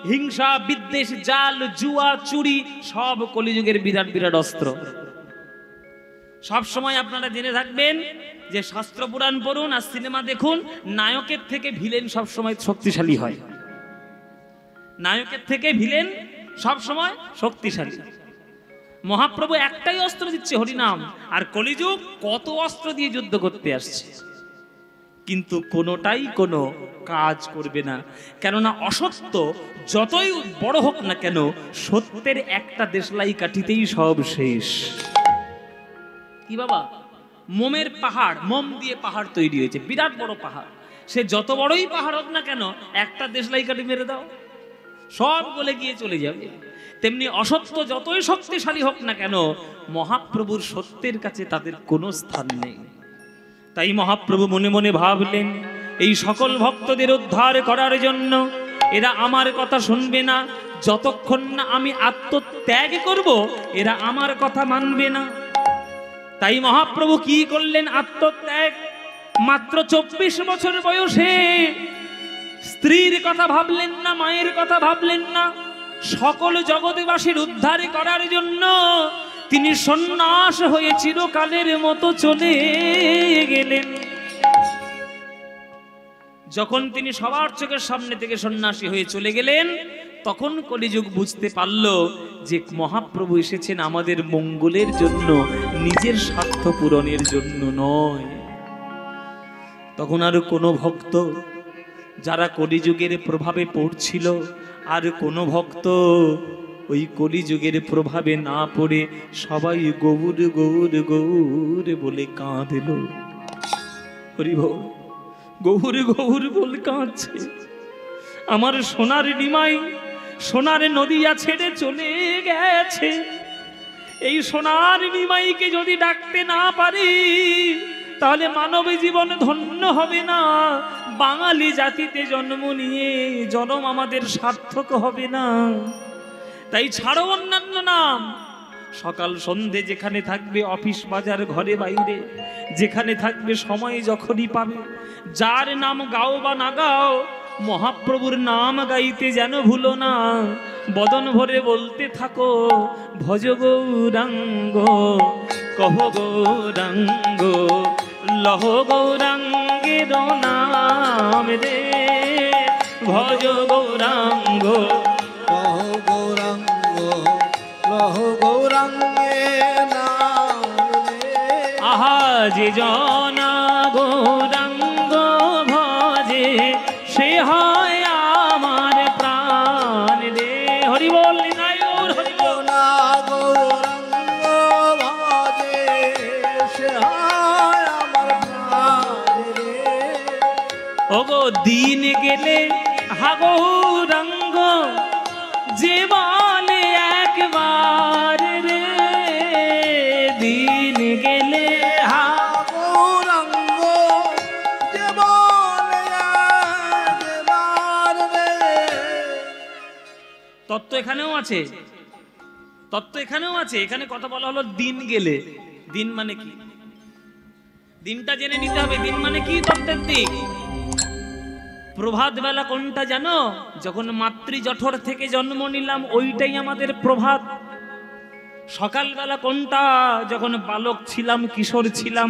হিংসা বিদ্বেষ জাল জুয়া চুরি সব কলিযুগের বিরাট বিরাট অস্ত্র। সব সময় আপনারা জেনে থাকবেন যে শাস্ত্র পুরাণ পড়ুন আর সিনেমা দেখুন, নায়কের থেকে ভিলেন সব সময় শক্তিশালী হয়। নায়কের থেকে ভিলেন সব সময় শক্তিশালী। মহাপ্রভু একটাই অস্ত্র দিচ্ছে, হরিনাম। আর কলিযুগ কত অস্ত্র দিয়ে যুদ্ধ করতে আসছে, কিন্তু কোনোটাই কোনো কাজ করবে না। কেননা অসত্য যতই বড় হোক না কেন, সত্যের একটা দেশলাই কাঠিতেই সব শেষ। কি বাবা, মোমের পাহাড়, মোম দিয়ে পাহাড় তৈরি হয়েছে, বিরাট বড় পাহাড়, সে যত বড়ই পাহাড় হোক না কেন, একটা দেশলাই কাঠি মেরে দাও সব গলে গিয়ে চলে যাবে। তেমনি অসত্য যতই শক্তিশালী হোক না কেন, মহাপ্রভুর সত্যের কাছে তাদের কোনো স্থান নেই। তাই মহাপ্রভু মনে মনে ভাবলেন, এই সকল ভক্তদের উদ্ধার করার জন্য এরা আমার কথা শুনবে না, যতক্ষণ না আমি আত্মত্যাগ করব এরা আমার কথা মানবে না। তাই মহাপ্রভু কি করলেন? আত্মত্যাগ। মাত্র 24 বছর বয়সে স্ত্রীর কথা ভাবলেন না, মায়ের কথা ভাবলেন না, সকল জগৎবাসীর উদ্ধার করার জন্য তিনি সন্ন্যাস হয়ে চিরকালের মতো চলে গেলেন। যখন তিনি সবার চোখের সামনে থেকে সন্ন্যাসী হয়ে চলে গেলেন, তখন কলিযুগ বুঝতে পারল যে মহাপ্রভু এসেছেন আমাদের মঙ্গলের জন্য, নিজের স্বার্থ পূরণের জন্য নয়। তখন আর কোনো ভক্ত যারা কলিযুগের প্রভাবে পড়ছিল, আর কোনো ভক্ত ওই কলিযুগের প্রভাবে না পড়ে সবাই গৌর গৌর গৌর বলে কাঁদল। হরি বল, গৌর গৌর বলে কাঁদছে। আমার সোনার নিমাই সোনার নদিয়া ছেড়ে চলে গেছে। এই সোনার নিমাইকে যদি ডাকতে না পারি তাহলে মানব জীবন ধন্য হবে না, বাঙালি জাতিতে জন্ম নিয়ে জন্ম আমাদের সার্থক হবে না। তাই ছাড়ো অন্যান্য নাম, সকাল সন্ধে যেখানে থাকবে, অফিস বাজার ঘরে বাইরে যেখানে থাকবে, সময় যখনই পাবে যার নাম গাও বা না গাও, মহাপ্রভুর নাম গাইতে যেন ভুলো না। বদন ভরে বলতে থাকো, ভজ গৌরাঙ্গ কহ গৌরাঙ্গ, লহ গৌরাঙ্গের নাম রে, ভজ গৌরাঙ্গ কহ গৌরাঙ্গ, লহ গৌরাঙ্গের নাম রে। আহা যে জনা গৌরাঙ্গ ভজে, সে হয় আমার প্রাণ রে। হরি বল নিতাইগৌর হরি বল। না গৌরাঙ্গ ভজে, সে হয় আমার প্রাণ রে। ওগো দিন গেলে হা গৌরাঙ্গ, যে বলে একবার রে, দিন গেলে হা গৌরাঙ্গ, যে বলে একবার রে। তত্ত্ব এখানেও আছে, তত্ত্ব এখানেও আছে। এখানে কথা বলা হলো দিন গেলে। দিন মানে কি? দিনটা জেনে নিতে হবে। দিন মানে কি? তত্ত্বের দিক। প্রভাত বেলা কোনটা জানো? যখন মাতৃ জঠর থেকে জন্ম নিলাম, ওইটাই আমাদের প্রভাত। সকালবেলা কোনটা? যখন বালক ছিলাম, কিশোর ছিলাম।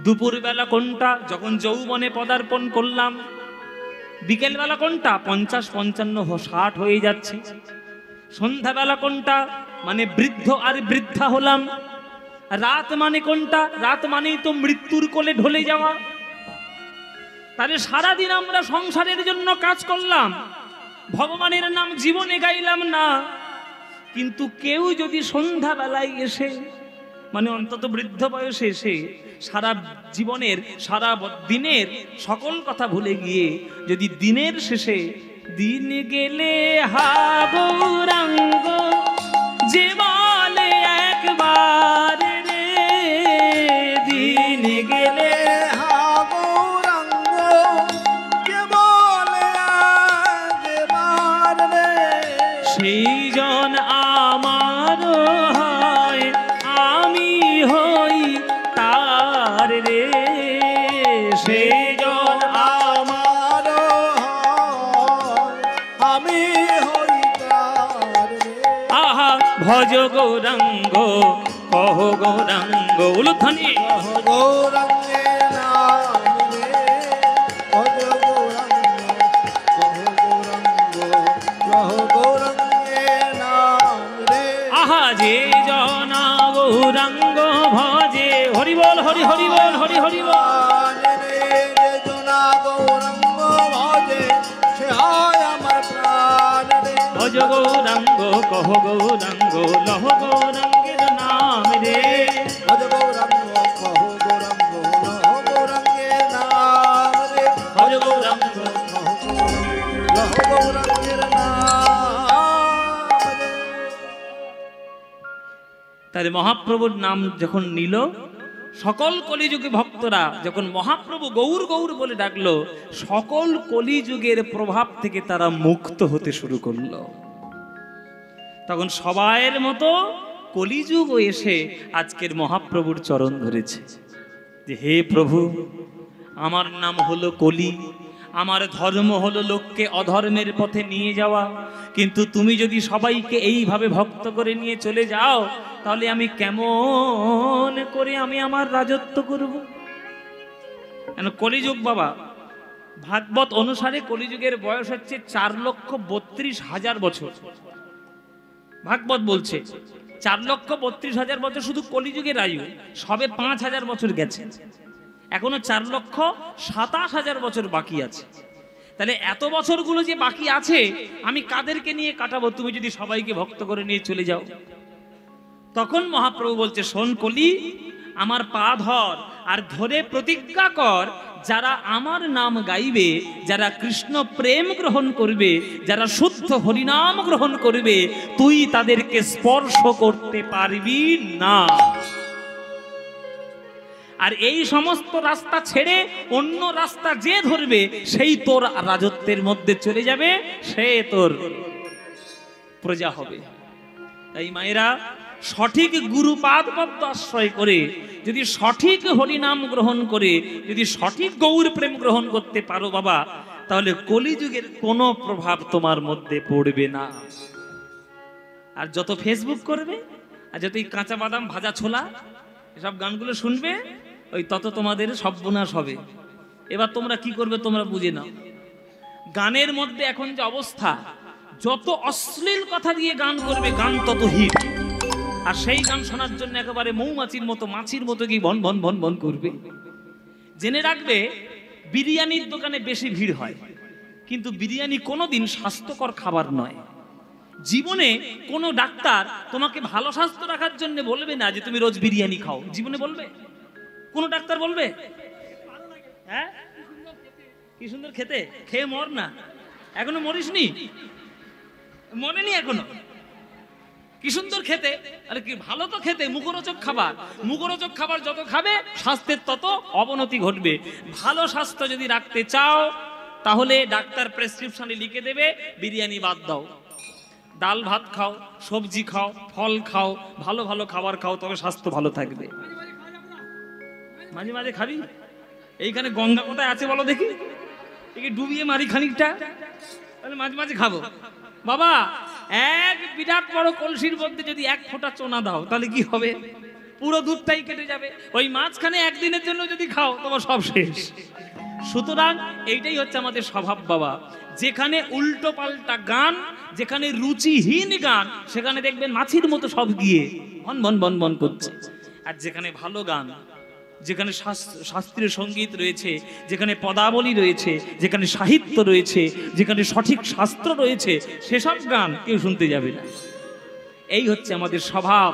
দুপুর বেলা কোনটা? যখন যৌবনে পদার্পণ করলাম। বিকেল বেলা কোনটা? 50, 55, 60 হয়ে যাচ্ছে। সন্ধ্যাবেলা কোনটা? মানে বৃদ্ধ আর বৃদ্ধা হলাম। রাত মানে কোনটা? রাত মানেই তো মৃত্যুর কোলে ঢলে যাওয়া। তাহলে সারাদিন আমরা সংসারের জন্য কাজ করলাম, ভগবানের নাম জীবনে গাইলাম না। কিন্তু কেউ যদি সন্ধ্যাবেলায় এসে, মানে অন্তত বৃদ্ধ বয়সে এসে, সারা জীবনের সারা দিনের সকল কথা ভুলে গিয়ে যদি দিনের শেষে দিন গেলে হা গৌরাঙ্গ, যে বলে একবার রে, দিন গেলে হা গৌরাঙ্গ, যে বলে একবার রে। সেই জন আমার হয়, আমি হই তার রে। সেই জন আমার হয়, আমি হই তার রে। আহা ভজ গৌরাঙ্গ কহ গৌরাঙ্গ। উলুধ্বনি। কহ গৌরাঙ্গের নাম রে, ভজ গৌরাঙ্গ, কহ গৌরাঙ্গ, কহ গৌরাঙ্গের নাম রে। আহা যে জনা গৌরাঙ্গ ভজে, হরি বল হরি হরি বল হরি হরি বল। রে রে ভজ গৌরাঙ্গ কহ গৌরাঙ্গ লহ গৌরাঙ্গের নাম রে। ভজ গৌরাঙ্গ কহ গৌরাঙ্গ লহ গৌরাঙ্গের নাম রে। ভজ গৌরাঙ্গ লহ গৌরাঙ্গের নাম রে। তাহলে মহাপ্রভুর নাম যখন নিল, সকল কলিযুগে ভক্তরা যখন মহাপ্রভু গৌর গৌর বলে ডাকলো, সকল কলিযুগের প্রভাব থেকে তারা মুক্ত হতে শুরু করলো। তখন সবাইয়ের মতো কলিযুগ এসে আজকের মহাপ্রভুর চরণ ধরেছে যে হে প্রভু, আমার নাম হলো কলি, আমার ধর্ম হলো লোককে অধর্মের পথে নিয়ে যাওয়া, কিন্তু তুমি যদি সবাইকে এইভাবে ভক্ত করে নিয়ে চলে যাও, তাহলে আমি কেমন করে আমার রাজত্ব করব? কেন কলিযুগ বাবা, ভাগবত অনুসারে কলিযুগের বয়স হচ্ছে 4,32,000 বছর। ভাগবত বলছে 4,32,000 বছর শুধু কলিযুগের আয়ু, সবে 5,000 বছর গেছে, এখনো 4,27,000 বছর বাকি আছে। তাহলে এত বছরগুলো যে বাকি আছে, আমি কাদেরকে নিয়ে কাটাবো তুমি যদি সবাইকে ভক্ত করে নিয়ে চলে যাও? তখন মহাপ্রভু বলছে, শোন কলি, আমার পা ধর আর ধরে প্রতিজ্ঞা কর, যারা আমার নাম গাইবে, যারা কৃষ্ণ প্রেম গ্রহণ করবে, যারা শুদ্ধ হরিনাম গ্রহণ করবে, তুই তাদেরকে স্পর্শ করতে পারবি না। আর এই সমস্ত রাস্তা ছেড়ে অন্য রাস্তা যে ধরবে, সেই তোর রাজত্বের মধ্যে চলে যাবে, সে তোর প্রজা হবে। তাই মায়েরা, সঠিক গুরুপাদ পদ্ম আশ্রয় করে যদি সঠিক হরিনাম গ্রহণ করে যদি সঠিক গৌর প্রেম গ্রহণ করতে পারো বাবা, তাহলে কলিযুগের কোনো প্রভাব তোমার মধ্যে পড়বে না। আর যত ফেসবুক করবে, আর যত কাঁচা বাদাম ভাজা ছোলা এসব গানগুলো শুনবে, ওই তত তোমাদের সর্বনাশ হবে। এবার তোমরা কি করবে তোমরা বুঝে নাও। গানের মধ্যে এখন যে অবস্থা, যত অশ্লীল কথা দিয়ে গান করবে, গান তত হিট। আর সেই গান শোনার জন্য একেবারে মৌমাছির মতো, মাছির মতো কি ভন ভন ভন ভন করবে। জেনে রাখবে, বিরিয়ানির দোকানে বেশি ভিড় হয়, কিন্তু বিরিয়ানি কোনোদিন স্বাস্থ্যকর খাবার নয়। জীবনে কোনো ডাক্তার তোমাকে ভালো স্বাস্থ্য রাখার জন্য বলবে না যে তুমি রোজ বিরিয়ানি খাও, জীবনে বলবে? কোন ডাক্তার বলবে? হ্যাঁ, কি সুন্দর খেতে, খেয়ে মর না। এখনো মরিসনি? মরেনি এখনো? কি সুন্দর খেতে, আরে কি ভালো তো খেতে, মুখরোচক খাবার। মুখরোচক খাবার যত খাবে, স্বাস্থ্যের তত অবনতি ঘটবে। ভালো স্বাস্থ্য যদি রাখতে চাও, তাহলে ডাক্তার প্রেসক্রিপশনে লিখে দেবে বিরিয়ানি বাদ দাও, ডাল ভাত খাও, সবজি খাও, ফল খাও, ভালো ভালো খাবার খাও, তবে স্বাস্থ্য ভালো থাকবে। মাঝে মাঝে খাবি? এইখানে গঙ্গা কোথায় আছে বলো দেখি, একে ডুবিয়ে মারি খানিকটা, তাহলে মাঝে মাঝে খাবো। বাবা, এক বিরাট বড় কলসির মধ্যে যদি 1 ফোঁটা চোনা দাও, তাহলে কি হবে? পুরো দুধটাই কেটে যাবে। ওই মাঝখানে একদিনের জন্য যদি খাও, তোমার সব শেষ। সুতরাং এইটাই হচ্ছে আমাদের স্বভাব বাবা। যেখানে উল্টো পাল্টা গান, যেখানে রুচিহীন গান, সেখানে দেখবেন মাছির মতো সব গিয়ে বন বন বন বন করছে। আর যেখানে ভালো গান, যেখানে শাস্ত্রীয় সঙ্গীত রয়েছে, যেখানে পদাবলী রয়েছে, যেখানে সাহিত্য রয়েছে, যেখানে সঠিক শাস্ত্র রয়েছে, সেসব গান কেউ শুনতে যাবে না। এই হচ্ছে আমাদের স্বভাব।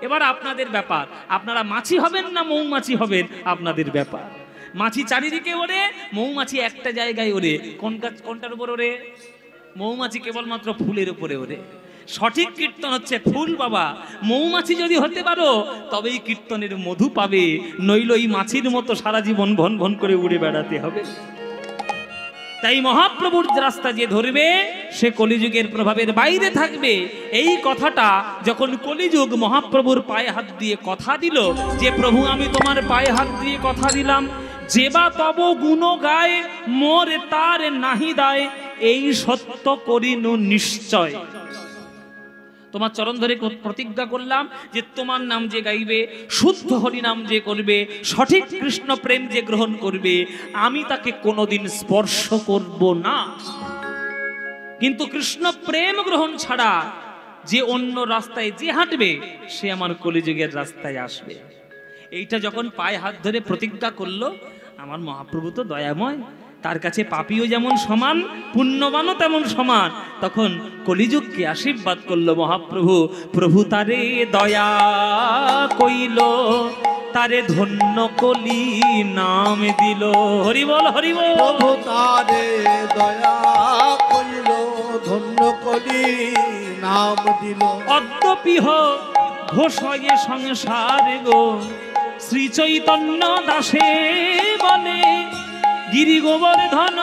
এবার আপনাদের ব্যাপার, আপনারা মাছি হবেন না মৌমাছি হবেন, আপনাদের ব্যাপার। মাছি চারিদিকে ওড়ে, মৌমাছি একটা জায়গায় ওড়ে। কোনটার উপর ওড়ে? মৌমাছি কেবলমাত্র ফুলের উপরে ওড়ে। সঠিক কীর্তন হচ্ছে ফুল বাবা। মৌমাছি যদি হতে পারো, তবেই কীর্তনের মধু পাবে, নইল এই মাছির মতো সারা জীবন ভন ভন করে উড়ে বেড়াতে হবে। তাই মহাপ্রভুর রাস্তা যে ধরবে, সে কলিযুগের প্রভাবের বাইরে থাকবে। এই কথাটা যখন কলিযুগ মহাপ্রভুর পায়ে হাত দিয়ে কথা দিল যে প্রভু আমি তোমার পায়ে হাত দিয়ে কথা দিলাম, যেবা তব গুণ গায় মোরে তার নাহি দায়, এই সত্য করিনু নিশ্চয়। তোমার চরণ ধরে প্রতিজ্ঞা করলাম যে তোমার নাম যে গাইবে, শুদ্ধ হরি নাম যে করবে, সঠিক কৃষ্ণ প্রেম যে গ্রহণ করবে, আমি তাকে কোনোদিন স্পর্শ করব না। কিন্তু কৃষ্ণ প্রেম গ্রহণ ছাড়া যে অন্য রাস্তায় যে হাঁটবে, সে আমার কলিযুগের রাস্তায় আসবে। এইটা যখন পায়ে হাত ধরে প্রতিজ্ঞা করলো, আমার মহাপ্রভু তো দয়াময়, তার কাছে পাপীও যেমন সমান, পুণ্যবানও তেমন সমান। তখন কলিযুগকে আশীর্বাদ করলো মহাপ্রভু। প্রভু তারে দয়া কইল, তারে ধন্য কলি নাম দিল। হরি বল হরি বল। প্রভু তারে দয়া কইল, ধন্য কলি নাম দিল। অদ্যপিহ ঘোষয়ে সংসার গো, শ্রী চৈতন্য দাসে বলে, গিরি গোবর্ধন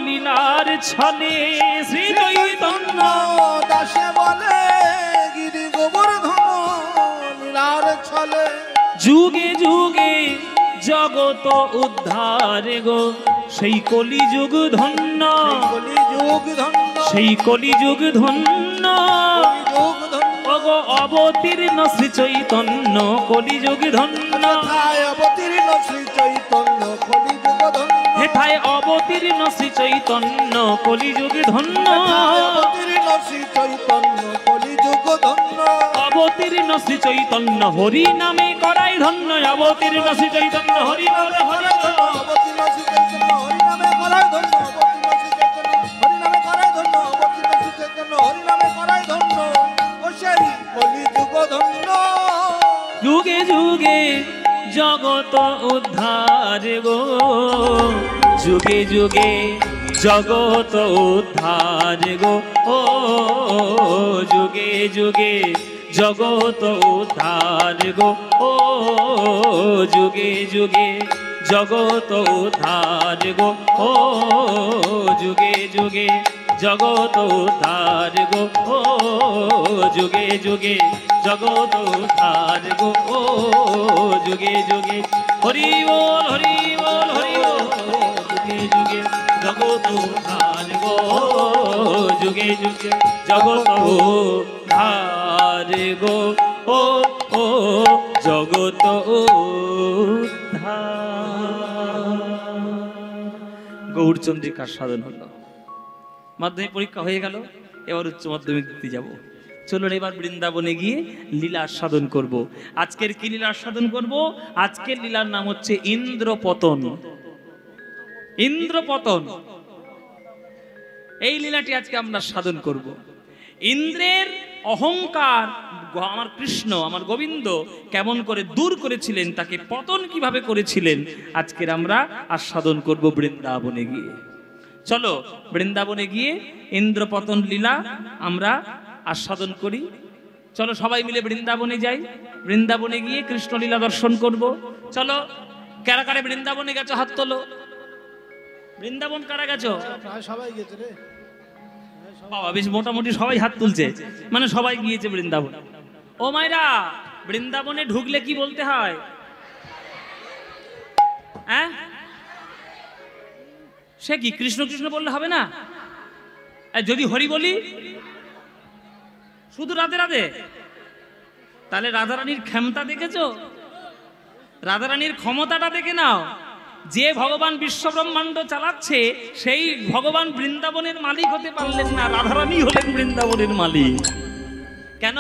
লীলার ছলে। শ্রী চৈতন্য দাসে বলে, গিরি গোবর্ধন লীলার ছলে। যুগে যুগে জগত উদ্ধার গো, সেই কলিযুগ ধন্য, কলিযুগ ধন্য, সেই কলিযুগ ধন্য। কলিযুগ ধন্য। ওগো অবতীর্ণ শ্রী চৈতন্য কলিযুগ ধন্য। হেথায় অবতীর্ণ শ্রী চৈতন্য কলিযুগ ধন্য। হেথায় অবতীর্ণ শ্রী চৈতন্য কলিযুগ ধন্য। অবতীর্ণ শ্রী চৈতন্য কলিযুগ ধন্য। অবতীর্ণ শ্রী চৈতন্য হরি নামে করাই ধন্য। অবতীর্ণ শ্রী চৈতন্য হরি বলে হরি বল। অবতীর্ণ শ্রী চৈতন্য হরি নামে করাই ধন্য। অবতীর্ণ শ্রী চৈতন্য হরি নামে করাই ধন্য। অবতীর্ণ শ্রী চৈতন্য হরি নামে করাই ধন্য। ও সেই কলিযুগ ধন্য। যুগে যুগে জগত উদ্ধার গো, যুগে যুগে জগত উদ্ধার গো। ও যুগে যুগে জগত উদ্ধার গো। ও যুগে যুগে জগত উদ্ধার গো। ও যুগে যুগে জগত উদ্ধার গো। ও যুগে যুগে জগত উদ্ধার গো। ও যুগে যুগে হরি বল হরি বল হরি বল। যুগে যুগে জগত উদ্ধার গো। যুগে যুগে জগত উদ্ধার গো। ও ও জগত উদ্ধার। গৌরচন্দ্রিকার সাধন হলো। মাধ্যমিক পরীক্ষা হয়ে গেল, এবার উচ্চ মাধ্যমিক দিতে যাব। চলুন এবার বৃন্দাবনে গিয়ে লীলা আস্বাদন করব। আজকের কি লীলা আস্বাদন করব? আজকের লীলার নাম হচ্ছে ইন্দ্রপতন। ইন্দ্রপতন, এই লীলাটি আজকে আমরা সাধন করব। ইন্দ্রের অহংকার আমার কৃষ্ণ, আমার গোবিন্দ কেমন করে দূর করেছিলেন, তাকে পতন কিভাবে করেছিলেন, আজকের আমরা আস্বাদন করব বৃন্দাবনে গিয়ে। চলো বৃন্দাবনে গিয়ে ইন্দ্রপতন লীলা আমরা আস্বাদন করি। চলো সবাই মিলে বৃন্দাবনে যাই। বৃন্দাবনে গিয়ে কৃষ্ণ লীলা দর্শন করব। চলো, কারা কারা বৃন্দাবনে গেছো হাত তোলো। বৃন্দাবন কারা গেছো? প্রায় সবাই গেছে রে। বাবা, বেশ মোটামুটি সবাই হাত তুলছে, মানে সবাই গিয়েছে বৃন্দাবন। ও মাইরা, বৃন্দাবনে ঢুকলে কি বলতে হয়? হ্যাঁ, সে কি কৃষ্ণ কৃষ্ণ বললে হবে না? যদি হরি বলি শুধু রাধে রাধে, তাহলে রাধারানীর ক্ষমতা দেখেছো? রাধারানীর ক্ষমতাটা দেখে নাও। যে ভগবান বিশ্বব্রহ্মাণ্ড চালাচ্ছে, সেই ভগবান বৃন্দাবনের মালিক হতে পারলেন না, রাধারানী হলেন বৃন্দাবনের মালিক। কেন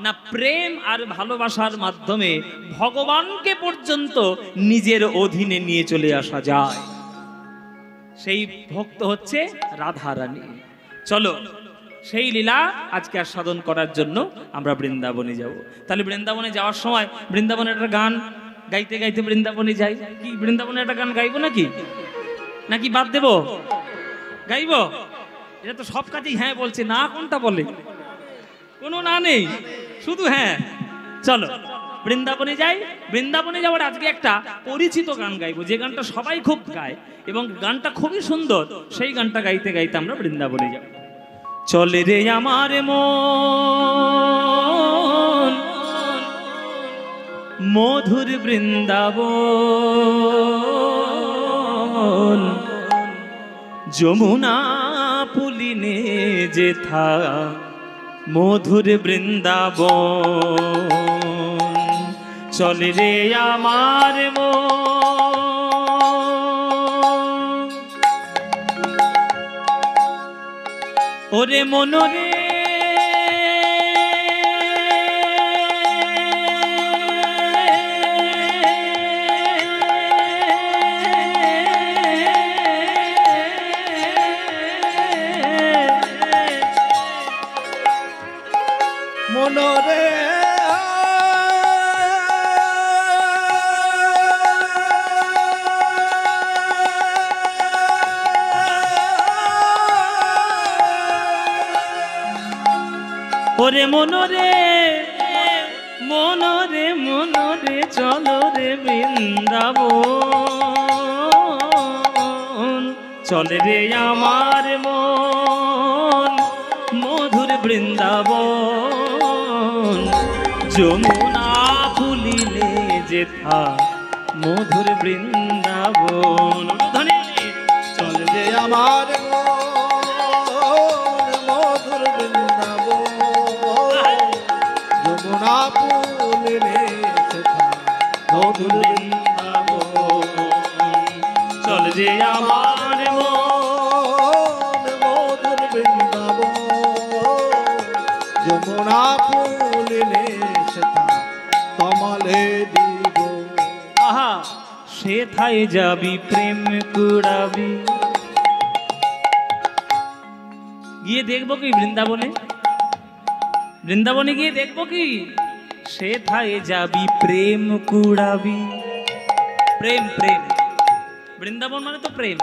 না, প্রেম আর ভালোবাসার মাধ্যমে ভগবানকে পর্যন্ত নিজের অধীনে নিয়ে চলে আসা যায়। সেই ভক্ত হচ্ছে রাধারানী। চলো সেই লীলা আজকে আস্বাদন করার জন্য আমরা বৃন্দাবনে যাব। তাহলে বৃন্দাবনে যাওয়ার সময় বৃন্দাবনের একটা গান গাইতে গাইতে বৃন্দাবনে যাই। কি বৃন্দাবনে একটা গান গাইবো নাকি, নাকি বাদ দেব? গাইবো? এটা তো সব কাজেই হ্যাঁ বলছে, না কোনটা বলে? কোনো না নেই, শুধু হ্যাঁ। চলো বৃন্দাবনে যাই। বৃন্দাবনে যাওয়ার আজকে একটা পরিচিত গান গাইবো, যে গানটা সবাই খুব গায় এবং গানটা খুবই সুন্দর। সেই গানটা গাইতে গাইতে আমরা বৃন্দাবনে যাব। চলে রে আমার মন মধুর বৃন্দাবন, যমুনা পুলিনে যেথা মধুর বৃন্দাবন। চলে রে আমার মন, ওরে মনরে মনরে ওরে মনরে মনরে মনরে চলো রে বৃন্দাবন, চলে রে আমার মন মধুর বৃন্দাবন, যমুনা ফুলিলে যেথা মধুর বৃন্দাবন। ধনে চলে রে আমার মধুর বৃন্দাবন, যমুনা পুলিলে সেথা মধুর বৃন্দাবন, চলে রে আমার মধুর বৃন্দাবন, যমুনা পুলিলে সেথা তমালে দিব। আহা সেথায় যাবি প্রেম কুড়াবি। গিয়ে দেখবো কি বৃন্দাবনে, বৃন্দাবনে গিয়ে দেখবো কি সেথায় যাবি প্রেম কুড়াবি। প্রেম প্রেম, বৃন্দাবন মানে তো প্রেম।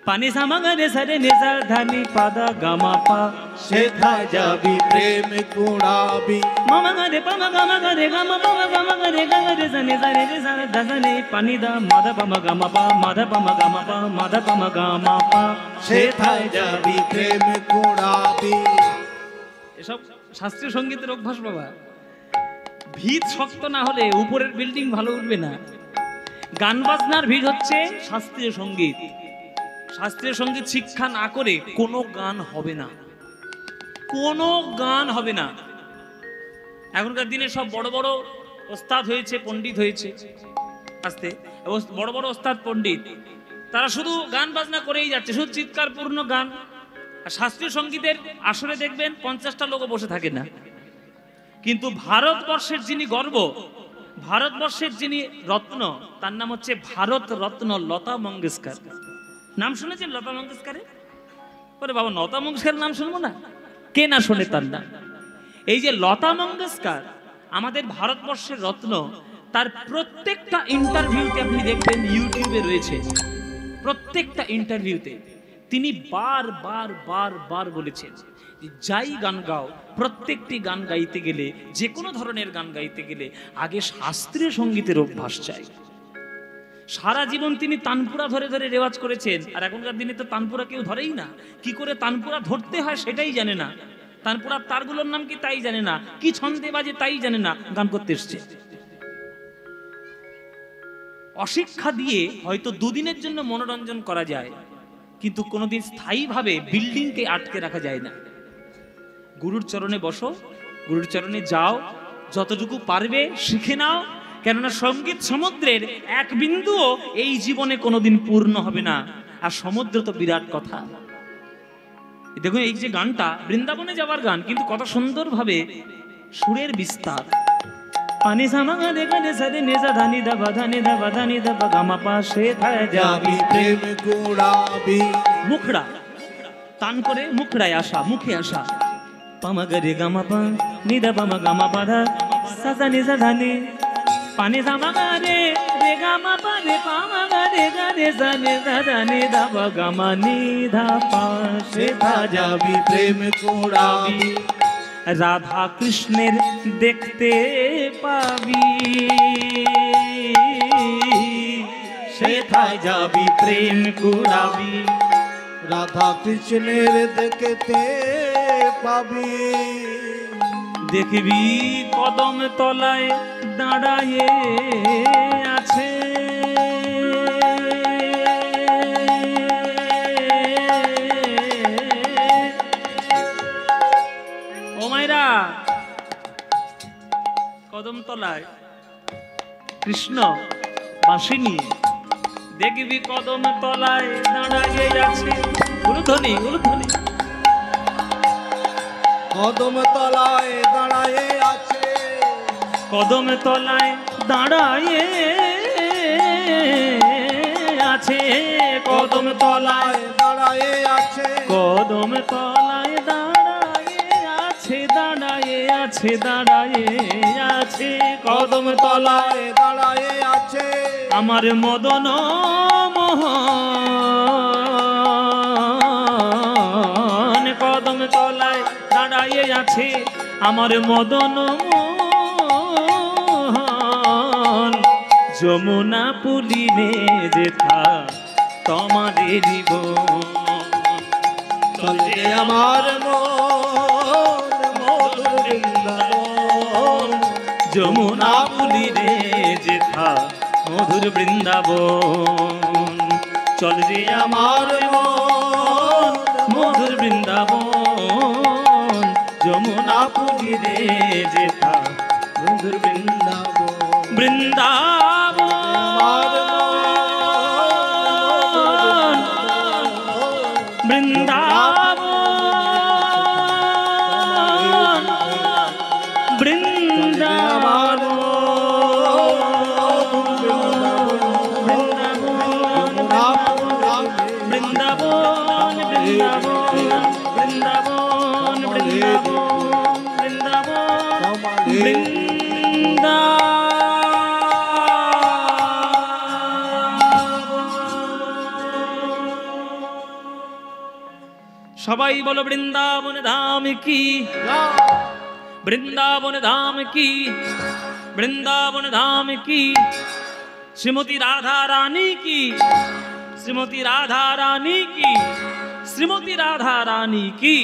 পানি সামাগারে সারে নেশা ধানি পাদা গামা পা, সেথায় যাবি প্রেম কুড়াবি। মামা গারে পামা গামা গারে গামা পামা গামা গারে গামা রে সানে সারে রে সারে দাসানে পানি দা মাধা পামা গামা পা, মাধা পামা গামা পা, মাধা পামা গামা পা, সেথায় যাবি প্রেম কুড়াবি। এসব শাস্ত্রীয় সঙ্গীতের অভ্যাস বাবা। ভিত শক্ত না হলে উপরের বিল্ডিং ভালো উঠবে না। গান বাজনার ভিড় হচ্ছে শাস্ত্রীয় সঙ্গীত। শাস্ত্রীয় সঙ্গীত শিক্ষা না করে কোনো গান হবে না, কোনো গান হবে না। এখনকার দিনে সব বড় বড় ওস্তাদ হয়েছে, পণ্ডিত হয়েছে, আস্তে বড় বড় ওস্তাদ পণ্ডিত, তারা শুধু গান বাজনা করেই যাচ্ছে, শুধু চিৎকারপূর্ণ গান। আর শাস্ত্রীয় সঙ্গীতের আসরে দেখবেন 50টা লোকও বসে থাকে না। কিন্তু ভারতবর্ষের যিনি গর্ব, ভারতবর্ষের যিনি রত্ন, তার নাম হচ্ছে ভারত রত্ন লতা মঙ্গেশকর। নাম শুনেছেন লতা মঙ্গেশকরের? ওরে বাবা, লতা মঙ্গেশকরের নাম শুনবো না? কে না শোনে তার নাম? এই যে লতা মঙ্গেশকর আমাদের ভারতবর্ষের রত্ন, তার প্রত্যেকটা ইন্টারভিউতে আপনি দেখবেন, ইউটিউবে রয়েছে, প্রত্যেকটা ইন্টারভিউতে তিনি বার বলেছেন যাই গান গাও, প্রত্যেকটি গান গাইতে গেলে, যে কোনো ধরনের গান গাইতে গেলে আগে শাস্ত্রীয় সঙ্গীতের অভ্যাস চাই। সারা জীবন তিনি তানপুরা ধরে ধরে রেওয়াজ করেছেন। আর এখনকার দিনে তো তানপুরা কেউ ধরেই না। কি করে তানপুরা ধরতে হয় সেটাই জানে না, তানপুরার তারগুলোর নাম কি তাই জানে না, কি ছন্দে বাজে তাই জানে না, গান করতে এসছে। অশিক্ষা দিয়ে হয়তো দুদিনের জন্য মনোরঞ্জন করা যায়, কিন্তু কোনোদিন স্থায়ীভাবে বিল্ডিংকে আটকে রাখা যায় না। গুরুর চরণে বসো, গুরুর চরণে যাও, যতটুকু পারবে শিখে নাও, কেননা সঙ্গীত সমুদ্রের এক বিন্দুও এই জীবনে কোনোদিন পূর্ণ হবে না। আর সমুদ্র তো বিরাট কথা। দেখুন এই যে গানটা বৃন্দাবনে যাওয়ার গান, কিন্তু কত সুন্দরভাবে সুরের বিস্তার। পানি সামাগা রে গানে সারে নেজা ধানি দা বাধানি দা বাধানি দা গামা পা, সেথায় যাবি প্রেম কুড়াবি। মুখড়া টান করে মুখড়ায় আসা, মুখে আসা, পামা গরে গামা পা নিদা পামা গামা পাধা সাজা নিজা ধানি, পানি সামাগা রে রে গামা পা রে পামা গরে গানে সানে ধানি দা গামা নিধা পা, সেথায় যাবি প্রেম কুড়াবি। রাধা কৃষ্ণের দেখতে পাবি, সেথায় যাবি প্রেম কুড়াবি। রাধা কৃষ্ণের দেখতে পাবি। দেখবি কদম তলায় দাঁড়ায়ে আছে, ও মায়েরা, কদম তলায় কৃষ্ণ বাঁশি নিয়ে, দেখবি কদম তলায় দাঁড়ায়ে আছে। উলুধ্বনি উলুধ্বনি। কদম তলায় দাঁড়ায়ে আছে, কদম তলায় দাঁড়ায়ে আছে, কদম তলায় দাঁড়ায়ে আছে, কদম তলায় দাঁড়ায়ে আছে, দাঁড়ায়ে আছে। আছে দাঁড়ায়ে আছে কদম তলায় দাঁড়ায়ে আছে আমার মদন মোহন কদম তলায় দাঁড়ায়ে আছে আমার মদন মোহন যমুনা পুলিনে যেথা তোমারে দিব চলে আমার মন মধুর বৃন্দাবন যমুনা পুলিনে যেথা মধুর বৃন্দাবন চল রে আমার মন মধুর বৃন্দাবন যমুনা পুলিনে যেথা মধুর বৃন্দাবন বৃন্দাবন বৃন্দাবন বৃন্দাবন বৃন্দাবন বৃন্দাবন সবাই বলো বৃন্দাবন ধাম কি বৃন্দাবন ধাম কি বৃন্দাবন ধাম কি শ্রীমতী রাধা রানী কি श्रीमती राधा रानी की श्रीमती राधा रानी की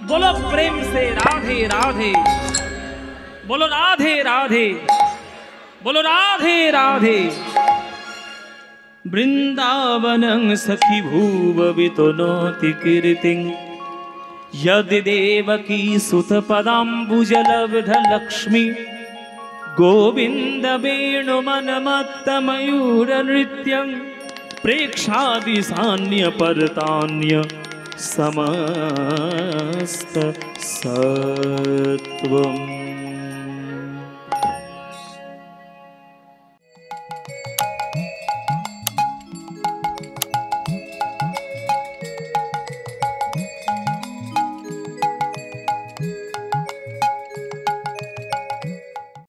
बोलो प्रेम से राधे राधे बोलो राधे राधे बोलो राधे राधे वृंदावनं सखी भुववितनोति कीर्तिं यदि देवकी सुत पदाम्बुजलब्धलक्ष्मी गोविंद वेणुमनमत्त मयूर नृत्यं प्रेक्षादि सान्य परतान्य समस्त सत्वम्।